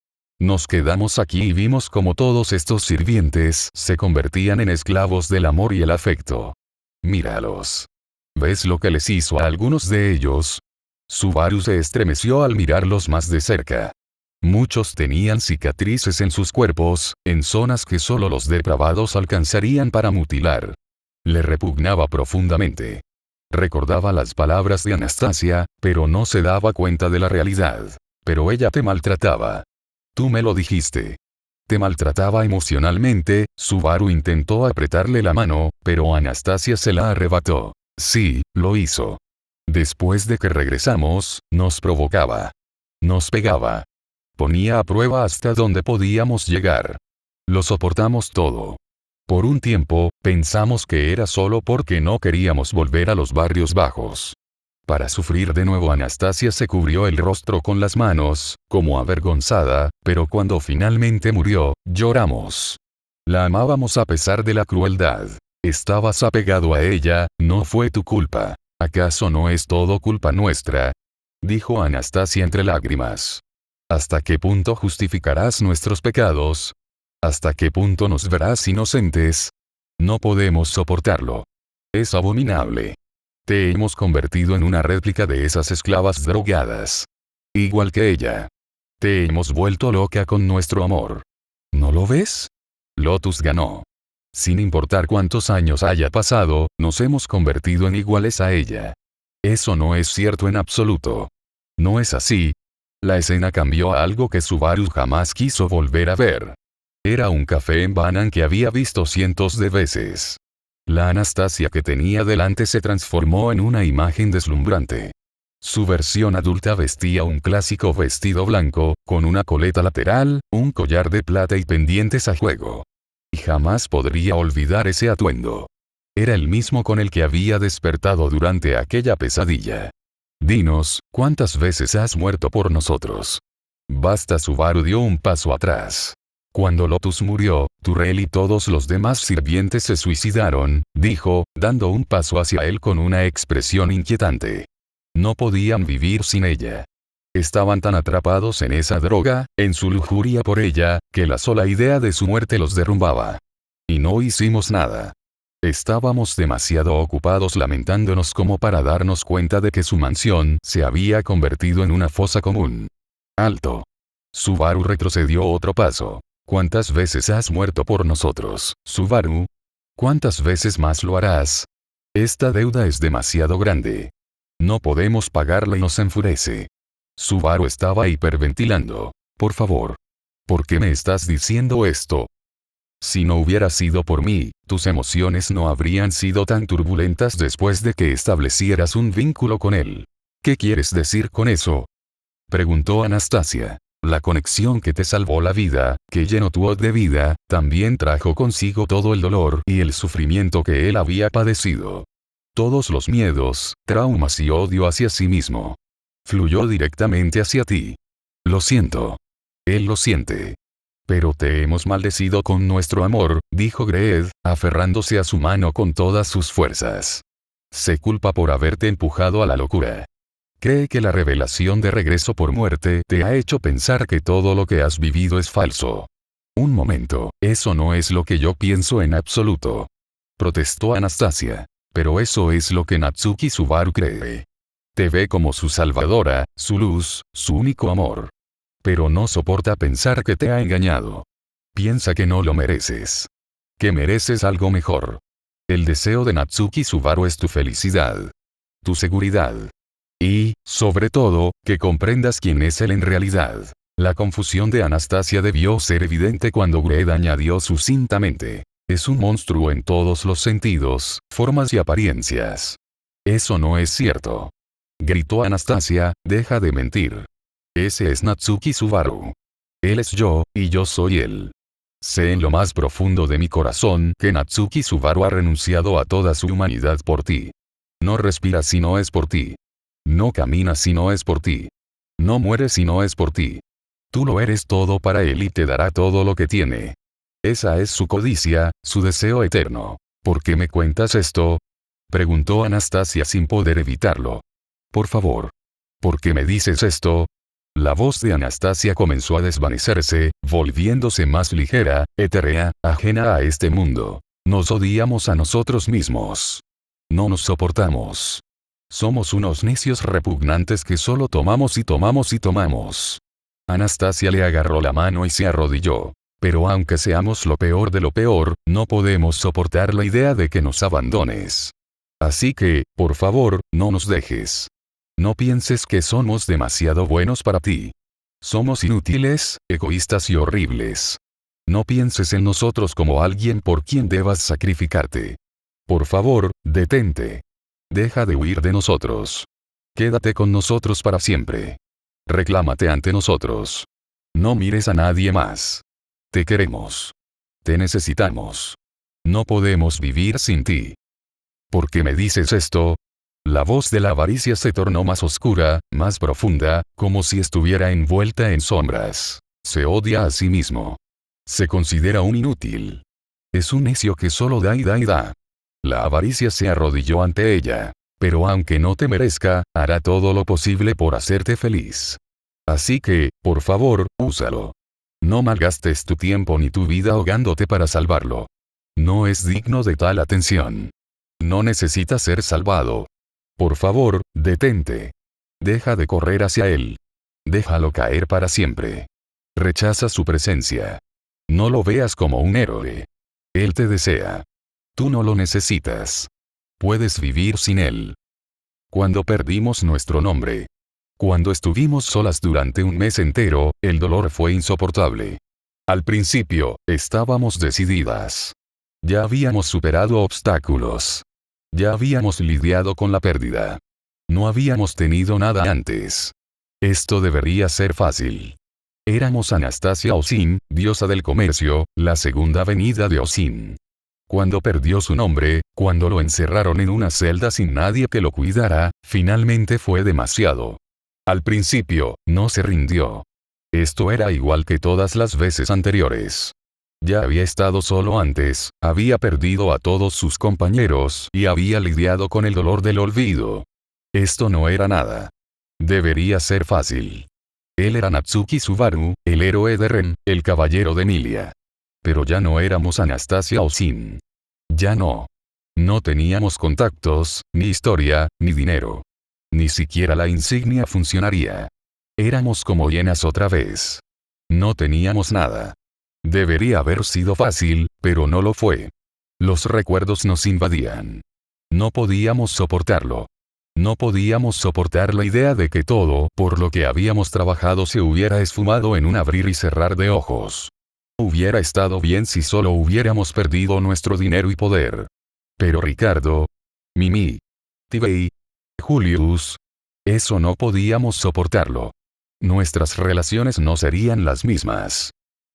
Nos quedamos aquí y vimos cómo todos estos sirvientes se convertían en esclavos del amor y el afecto. Míralos. ¿Ves lo que les hizo a algunos de ellos? Subaru se estremeció al mirarlos más de cerca. Muchos tenían cicatrices en sus cuerpos, en zonas que solo los depravados alcanzarían para mutilar. Le repugnaba profundamente. Recordaba las palabras de Anastasia, pero no se daba cuenta de la realidad. Pero ella te maltrataba. Tú me lo dijiste. Te maltrataba emocionalmente. Subaru intentó apretarle la mano, pero Anastasia se la arrebató. Sí, lo hizo. Después de que regresamos, nos provocaba. Nos pegaba. Ponía a prueba hasta donde podíamos llegar. Lo soportamos todo. Por un tiempo, pensamos que era solo porque no queríamos volver a los barrios bajos. Para sufrir de nuevo Anastasia se cubrió el rostro con las manos, como avergonzada, pero cuando finalmente murió, lloramos. La amábamos a pesar de la crueldad. Estabas apegado a ella, no fue tu culpa. ¿Acaso no es todo culpa nuestra? Dijo Anastasia entre lágrimas. ¿Hasta qué punto justificarás nuestros pecados? ¿Hasta qué punto nos verás inocentes? No podemos soportarlo. Es abominable. Te hemos convertido en una réplica de esas esclavas drogadas. Igual que ella. Te hemos vuelto loca con nuestro amor. ¿No lo ves? Lotus ganó. Sin importar cuántos años haya pasado, nos hemos convertido en iguales a ella. Eso no es cierto en absoluto. No es así. La escena cambió a algo que Subaru jamás quiso volver a ver. Era un café en Banan que había visto cientos de veces. La Anastasia que tenía delante se transformó en una imagen deslumbrante. Su versión adulta vestía un clásico vestido blanco, con una coleta lateral, un collar de plata y pendientes a juego. Y jamás podría olvidar ese atuendo. Era el mismo con el que había despertado durante aquella pesadilla. Dinos, ¿cuántas veces has muerto por nosotros? Basta. Subaru dio un paso atrás. Cuando Lotus murió, Turrell y todos los demás sirvientes se suicidaron, dijo, dando un paso hacia él con una expresión inquietante. No podían vivir sin ella. Estaban tan atrapados en esa droga, en su lujuria por ella, que la sola idea de su muerte los derrumbaba. Y no hicimos nada. Estábamos demasiado ocupados lamentándonos como para darnos cuenta de que su mansión se había convertido en una fosa común. Alto. Subaru retrocedió otro paso. ¿Cuántas veces has muerto por nosotros, Subaru? ¿Cuántas veces más lo harás? Esta deuda es demasiado grande. No podemos pagarla y nos enfurece. Subaru estaba hiperventilando. Por favor. ¿Por qué me estás diciendo esto? Si no hubiera sido por mí, tus emociones no habrían sido tan turbulentas después de que establecieras un vínculo con él. ¿Qué quieres decir con eso? Preguntó Anastasia. La conexión que te salvó la vida, que llenó tu de vida, también trajo consigo todo el dolor y el sufrimiento que él había padecido. Todos los miedos, traumas y odio hacia sí mismo. Fluyó directamente hacia ti. Lo siento. Él lo siente. Pero te hemos maldecido con nuestro amor, dijo Greed, aferrándose a su mano con todas sus fuerzas. Se culpa por haberte empujado a la locura. Cree que la revelación de regreso por muerte te ha hecho pensar que todo lo que has vivido es falso. Un momento, eso no es lo que yo pienso en absoluto. Protestó Anastasia. Pero eso es lo que Natsuki Subaru cree. Te ve como su salvadora, su luz, su único amor. Pero no soporta pensar que te ha engañado. Piensa que no lo mereces. Que mereces algo mejor. El deseo de Natsuki Subaru es tu felicidad. Tu seguridad. Y, sobre todo, que comprendas quién es él en realidad. La confusión de Anastasia debió ser evidente cuando Greed añadió sucintamente. Es un monstruo en todos los sentidos, formas y apariencias. Eso no es cierto. Gritó Anastasia, deja de mentir. Ese es Natsuki Subaru. Él es yo, y yo soy él. Sé en lo más profundo de mi corazón que Natsuki Subaru ha renunciado a toda su humanidad por ti. No respira si no es por ti. No camina si no es por ti. No muere si no es por ti. Tú lo eres todo para él y te dará todo lo que tiene. Esa es su codicia, su deseo eterno. ¿Por qué me cuentas esto? Preguntó Anastasia sin poder evitarlo. Por favor. ¿Por qué me dices esto? La voz de Anastasia comenzó a desvanecerse, volviéndose más ligera, etérea, ajena a este mundo. Nos odiamos a nosotros mismos. No nos soportamos. Somos unos necios repugnantes que solo tomamos y tomamos y tomamos. Anastasia le agarró la mano y se arrodilló. Pero aunque seamos lo peor de lo peor, no podemos soportar la idea de que nos abandones. Así que, por favor, no nos dejes. No pienses que somos demasiado buenos para ti. Somos inútiles, egoístas y horribles. No pienses en nosotros como alguien por quien debas sacrificarte. Por favor, detente. Deja de huir de nosotros. Quédate con nosotros para siempre. Reclámate ante nosotros. No mires a nadie más. Te queremos. Te necesitamos. No podemos vivir sin ti. ¿Por qué me dices esto? La voz de la avaricia se tornó más oscura, más profunda, como si estuviera envuelta en sombras. Se odia a sí mismo. Se considera un inútil. Es un necio que solo da y da y da. La avaricia se arrodilló ante ella. Pero aunque no te merezca, hará todo lo posible por hacerte feliz. Así que, por favor, úsalo. No malgastes tu tiempo ni tu vida ahogándote para salvarlo. No es digno de tal atención. No necesita ser salvado. Por favor, detente. Deja de correr hacia él. Déjalo caer para siempre. Rechaza su presencia. No lo veas como un héroe. Él te desea. Tú no lo necesitas. Puedes vivir sin él. Cuando perdimos nuestro nombre. Cuando estuvimos solas durante un mes entero, el dolor fue insoportable. Al principio, estábamos decididas. Ya habíamos superado obstáculos. Ya habíamos lidiado con la pérdida. No habíamos tenido nada antes. Esto debería ser fácil. Éramos Anastasia Osin, diosa del comercio, la segunda venida de Osin. Cuando perdió su nombre, cuando lo encerraron en una celda sin nadie que lo cuidara, finalmente fue demasiado. Al principio, no se rindió. Esto era igual que todas las veces anteriores. Ya había estado solo antes, había perdido a todos sus compañeros y había lidiado con el dolor del olvido. Esto no era nada. Debería ser fácil. Él era Natsuki Subaru, el héroe de Ren, el caballero de Emilia. Pero ya no éramos Anastasia Osin. Ya no. No teníamos contactos, ni historia, ni dinero. Ni siquiera la insignia funcionaría. Éramos como hienas otra vez. No teníamos nada. Debería haber sido fácil, pero no lo fue. Los recuerdos nos invadían. No podíamos soportarlo. No podíamos soportar la idea de que todo, por lo que habíamos trabajado, se hubiera esfumado en un abrir y cerrar de ojos. Hubiera estado bien si solo hubiéramos perdido nuestro dinero y poder. Pero Ricardo, Mimi, Tibey, Julius, eso no podíamos soportarlo. Nuestras relaciones no serían las mismas.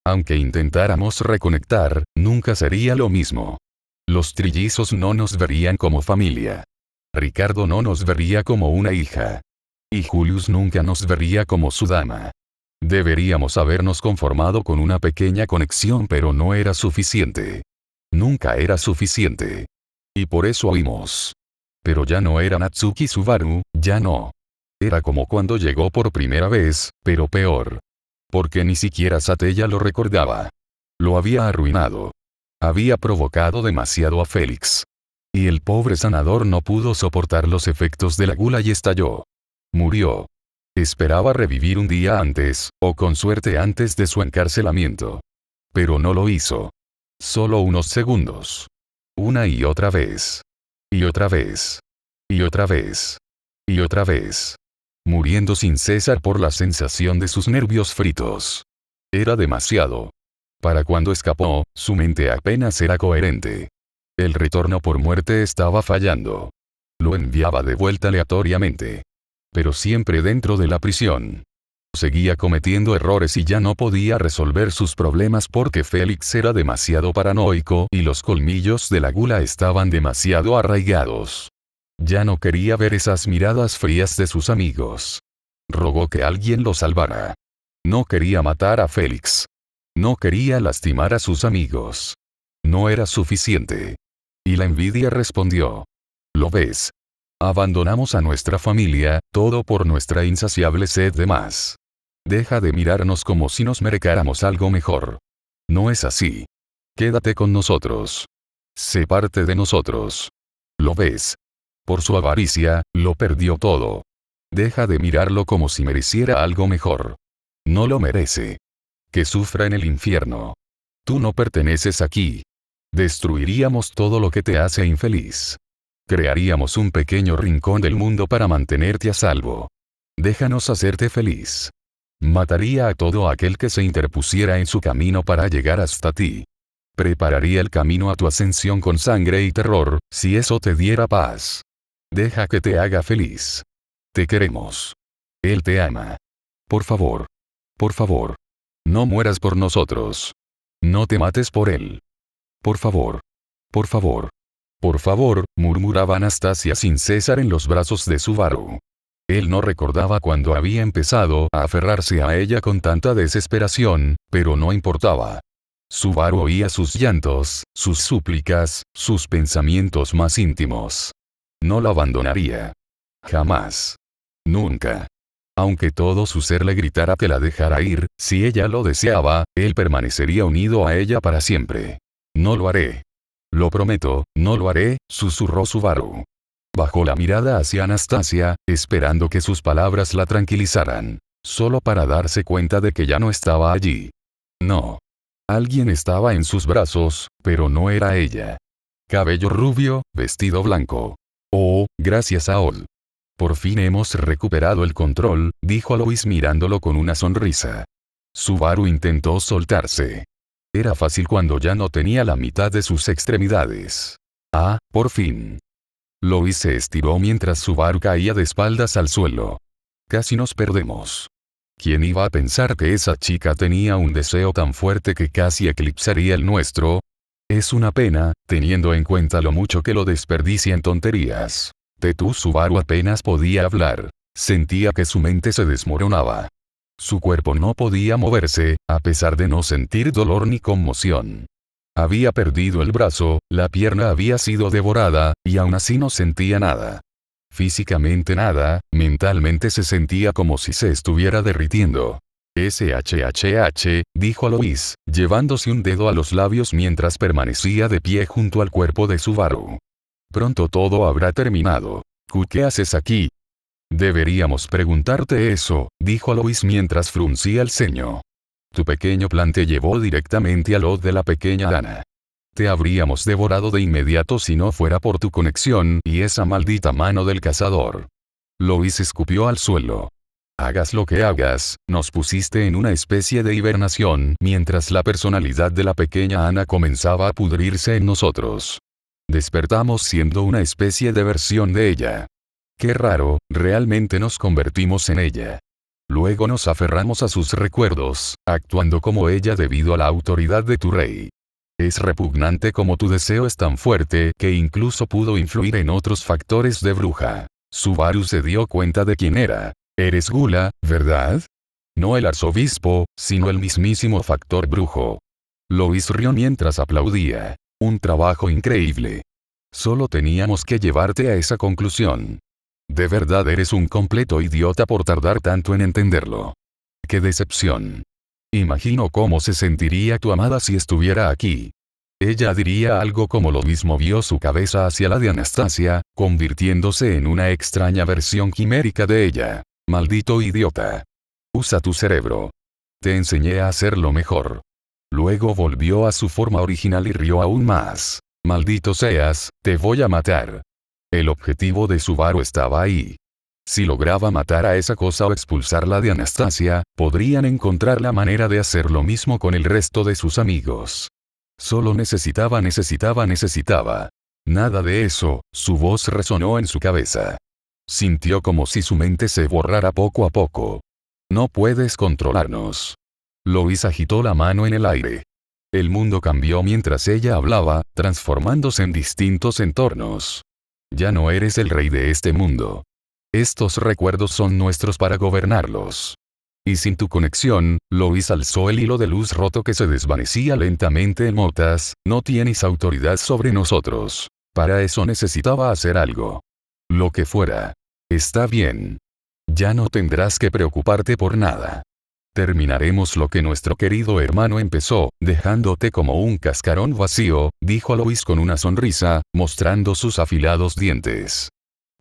Aunque intentáramos reconectar, nunca sería lo mismo. Los trillizos no nos verían como familia. Ricardo no nos vería como una hija. Y Julius nunca nos vería como su dama. Deberíamos habernos conformado con una pequeña conexión, pero no era suficiente. Nunca era suficiente. Y por eso huimos. Pero ya no era Natsuki Subaru, ya no. Era como cuando llegó por primera vez, pero peor. Porque ni siquiera Satella lo recordaba. Lo había arruinado. Había provocado demasiado a Félix. Y el pobre sanador no pudo soportar los efectos de la gula y estalló. Murió. Esperaba revivir un día antes, o con suerte antes de su encarcelamiento. Pero no lo hizo. Solo unos segundos. Una y otra vez. Y otra vez. Y otra vez. Y otra vez. Muriendo sin cesar por la sensación de sus nervios fritos. Era demasiado. Para cuando escapó, su mente apenas era coherente. El retorno por muerte estaba fallando. Lo enviaba de vuelta aleatoriamente. pero siempre dentro de la prisión. Seguía cometiendo errores y ya no podía resolver sus problemas porque Félix era demasiado paranoico y los colmillos de la gula estaban demasiado arraigados. Ya no quería ver esas miradas frías de sus amigos. Rogó que alguien lo salvara. No quería matar a Félix. No quería lastimar a sus amigos. No era suficiente. Y la envidia respondió. ¿Lo ves? Abandonamos a nuestra familia, todo por nuestra insaciable sed de más. Deja de mirarnos como si nos mereciéramos algo mejor. No es así. Quédate con nosotros. Sé parte de nosotros. ¿Lo ves? Por su avaricia, lo perdió todo. Deja de mirarlo como si mereciera algo mejor. No lo merece. Que sufra en el infierno. Tú no perteneces aquí. Destruiríamos todo lo que te hace infeliz. Crearíamos un pequeño rincón del mundo para mantenerte a salvo. Déjanos hacerte feliz. Mataría a todo aquel que se interpusiera en su camino para llegar hasta ti. Prepararía el camino a tu ascensión con sangre y terror, si eso te diera paz. Deja que te haga feliz. Te queremos. Él te ama. Por favor. Por favor. No mueras por nosotros. No te mates por él. Por favor. Por favor. Por favor, murmuraba Anastasia sin cesar en los brazos de Subaru. Él no recordaba cuando había empezado a aferrarse a ella con tanta desesperación, pero no importaba. Subaru oía sus llantos, sus súplicas, sus pensamientos más íntimos. No la abandonaría. Jamás. Nunca. Aunque todo su ser le gritara que la dejara ir, si ella lo deseaba, él permanecería unido a ella para siempre. No lo haré. Lo prometo, no lo haré, susurró Subaru. Bajó la mirada hacia Anastasia, esperando que sus palabras la tranquilizaran, solo para darse cuenta de que ya no estaba allí. No. Alguien estaba en sus brazos, pero no era ella. Cabello rubio, vestido blanco. Oh, gracias a Ol. Por fin hemos recuperado el control, dijo Alois mirándolo con una sonrisa. Subaru intentó soltarse. Era fácil cuando ya no tenía la mitad de sus extremidades. Ah, por fin. Lois se estiró mientras Subaru caía de espaldas al suelo. Casi nos perdemos. ¿Quién iba a pensar que esa chica tenía un deseo tan fuerte que casi eclipsaría el nuestro? Es una pena, teniendo en cuenta lo mucho que lo desperdicia en tonterías. Tetsu Subaru apenas podía hablar. Sentía que su mente se desmoronaba. Su cuerpo no podía moverse, a pesar de no sentir dolor ni conmoción. Había perdido el brazo, la pierna había sido devorada, y aún así no sentía nada. Físicamente nada, mentalmente se sentía como si se estuviera derritiendo. SHHH, dijo Alois, llevándose un dedo a los labios mientras permanecía de pie junto al cuerpo de Subaru. Pronto todo habrá terminado. ¿Qué haces aquí? Deberíamos preguntarte eso, dijo Alois mientras fruncía el ceño. Tu pequeño plan te llevó directamente al Od de la pequeña Ana. Te habríamos devorado de inmediato si no fuera por tu conexión y esa maldita mano del cazador. Lois escupió al suelo. Hagas lo que hagas, nos pusiste en una especie de hibernación mientras la personalidad de la pequeña Ana comenzaba a pudrirse en nosotros. Despertamos siendo una especie de versión de ella. Qué raro, realmente nos convertimos en ella. Luego nos aferramos a sus recuerdos, actuando como ella debido a la autoridad de tu rey. Es repugnante como tu deseo es tan fuerte que incluso pudo influir en otros factores de bruja. Subaru se dio cuenta de quién era. Eres Gula, ¿verdad? No el arzobispo, sino el mismísimo factor brujo. Lois rió mientras aplaudía. Un trabajo increíble. Solo teníamos que llevarte a esa conclusión. De verdad eres un completo idiota por tardar tanto en entenderlo. ¡Qué decepción! Imagino cómo se sentiría tu amada si estuviera aquí. Ella diría algo como lo mismo, movió su cabeza hacia la de Anastasia, convirtiéndose en una extraña versión quimérica de ella. Maldito idiota. Usa tu cerebro. Te enseñé a hacerlo mejor. Luego volvió a su forma original y rió aún más. Maldito seas, te voy a matar. El objetivo de Subaru estaba ahí. Si lograba matar a esa cosa o expulsarla de Anastasia, podrían encontrar la manera de hacer lo mismo con el resto de sus amigos. Solo necesitaba. Nada de eso, su voz resonó en su cabeza. Sintió como si su mente se borrara poco a poco. No puedes controlarnos. Lois agitó la mano en el aire. El mundo cambió mientras ella hablaba, transformándose en distintos entornos. Ya no eres el rey de este mundo. Estos recuerdos son nuestros para gobernarlos. Y sin tu conexión, Lois alzó el hilo de luz roto que se desvanecía lentamente en motas, no tienes autoridad sobre nosotros. Para eso necesitaba hacer algo. Lo que fuera. Está bien. Ya no tendrás que preocuparte por nada. Terminaremos lo que nuestro querido hermano empezó, dejándote como un cascarón vacío, dijo Lois con una sonrisa, mostrando sus afilados dientes.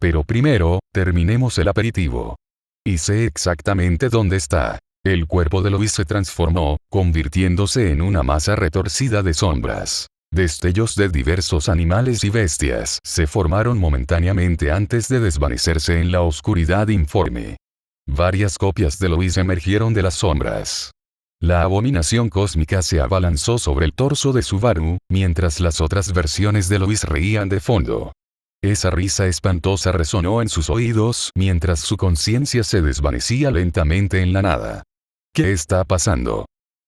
Pero primero, terminemos el aperitivo. Y sé exactamente dónde está. El cuerpo de Lois se transformó, convirtiéndose en una masa retorcida de sombras. Destellos de diversos animales y bestias se formaron momentáneamente antes de desvanecerse en la oscuridad informe. Varias copias de Lois emergieron de las sombras. La abominación cósmica se abalanzó sobre el torso de Subaru, mientras las otras versiones de Lois reían de fondo. Esa risa espantosa resonó en sus oídos mientras su conciencia se desvanecía lentamente en la nada. ¿Qué está pasando?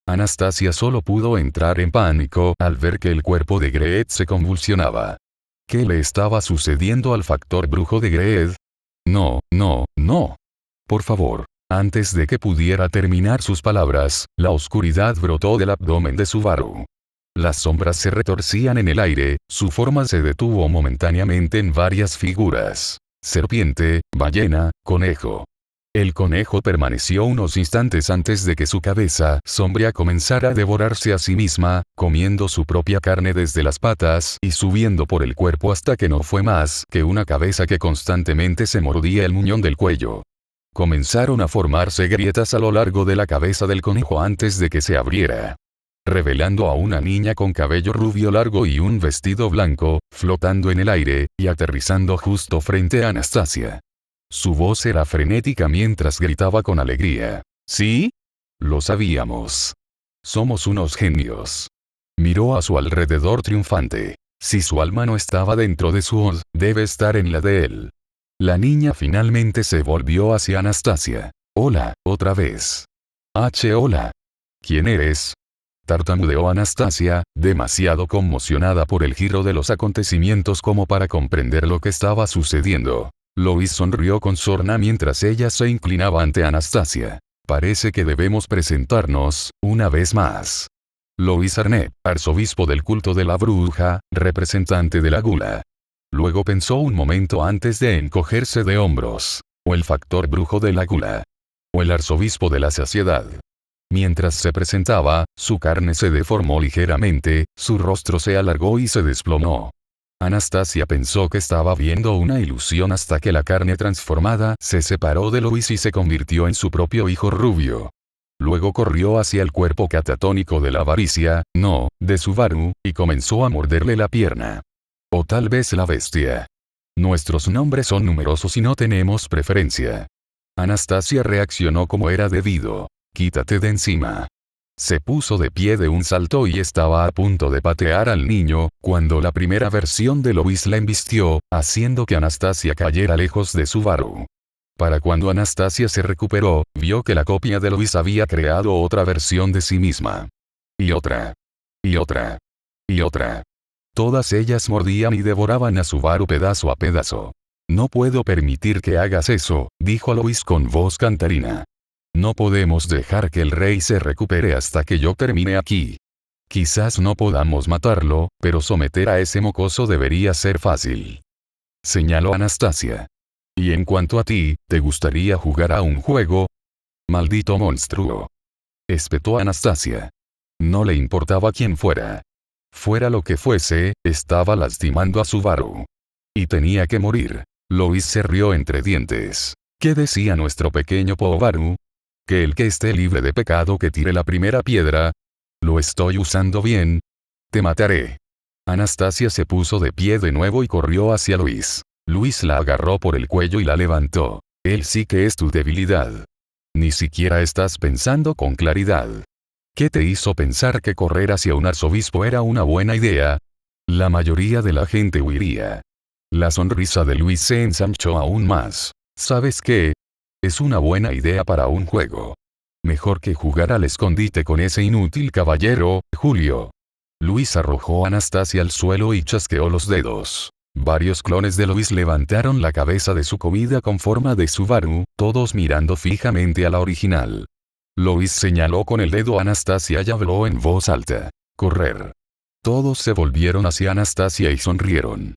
Anastasia solo pudo entrar en pánico al ver que el cuerpo de Greed se convulsionaba. ¿Qué le estaba sucediendo al factor brujo de Greed? No, no, no. Por favor. Antes de que pudiera terminar sus palabras, la oscuridad brotó del abdomen de Subaru. Las sombras se retorcían en el aire, su forma se detuvo momentáneamente en varias figuras. Serpiente, ballena, conejo. El conejo permaneció unos instantes antes de que su cabeza sombría comenzara a devorarse a sí misma, comiendo su propia carne desde las patas y subiendo por el cuerpo hasta que no fue más que una cabeza que constantemente se mordía el muñón del cuello. Comenzaron a formarse grietas a lo largo de la cabeza del conejo antes de que se abriera, revelando a una niña con cabello rubio largo y un vestido blanco, flotando en el aire, y aterrizando justo frente a Anastasia. Su voz era frenética mientras gritaba con alegría. ¿Sí? Lo sabíamos. Somos unos genios. Miró a su alrededor triunfante. Si su alma no estaba dentro de su hoz, debe estar en la de él. La niña finalmente se volvió hacia Anastasia. Hola, otra vez. Hola. ¿Quién eres? Tartamudeó Anastasia, demasiado conmocionada por el giro de los acontecimientos como para comprender lo que estaba sucediendo. Lois sonrió con sorna mientras ella se inclinaba ante Anastasia. Parece que debemos presentarnos, una vez más. Lois Arnett, arzobispo del culto de la bruja, representante de la gula. Luego pensó un momento antes de encogerse de hombros. O el factor brujo de la gula. O el arzobispo de la saciedad. Mientras se presentaba, su carne se deformó ligeramente, su rostro se alargó y se desplomó. Anastasia pensó que estaba viendo una ilusión hasta que la carne transformada se separó de Lois y se convirtió en su propio hijo rubio. Luego corrió hacia el cuerpo catatónico de la avaricia, no, de Subaru, y comenzó a morderle la pierna. O tal vez la bestia. Nuestros nombres son numerosos y no tenemos preferencia. Anastasia reaccionó como era debido. Quítate de encima. Se puso de pie de un salto y estaba a punto de patear al niño, cuando la primera versión de Lois la embistió, haciendo que Anastasia cayera lejos de Subaru. Para cuando Anastasia se recuperó, vio que la copia de Lois había creado otra versión de sí misma. Y otra. Y otra. Y otra. Todas ellas mordían y devoraban a Subaru pedazo a pedazo. No puedo permitir que hagas eso, dijo Lois con voz cantarina. No podemos dejar que el rey se recupere hasta que yo termine aquí. Quizás no podamos matarlo, pero someter a ese mocoso debería ser fácil. Señaló Anastasia. Y en cuanto a ti, ¿te gustaría jugar a un juego? Maldito monstruo. Espetó Anastasia. No le importaba quién fuera. Fuera lo que fuese, estaba lastimando a Subaru. Y tenía que morir. Lois se rió entre dientes. ¿Qué decía nuestro pequeño Pobaru? Que el que esté libre de pecado que tire la primera piedra. ¿Lo estoy usando bien? Te mataré. Anastasia se puso de pie de nuevo y corrió hacia Lois. Lois la agarró por el cuello y la levantó. Él sí que es tu debilidad. Ni siquiera estás pensando con claridad. ¿Qué te hizo pensar que correr hacia un arzobispo era una buena idea? La mayoría de la gente huiría. La sonrisa de Luis se ensanchó aún más. ¿Sabes qué? Es una buena idea para un juego. Mejor que jugar al escondite con ese inútil caballero, Julio. Luis arrojó a Anastasia al suelo y chasqueó los dedos. Varios clones de Luis levantaron la cabeza de su comida con forma de Subaru, todos mirando fijamente a la original. Luis señaló con el dedo a Anastasia y habló en voz alta. Correr. Todos se volvieron hacia Anastasia y sonrieron.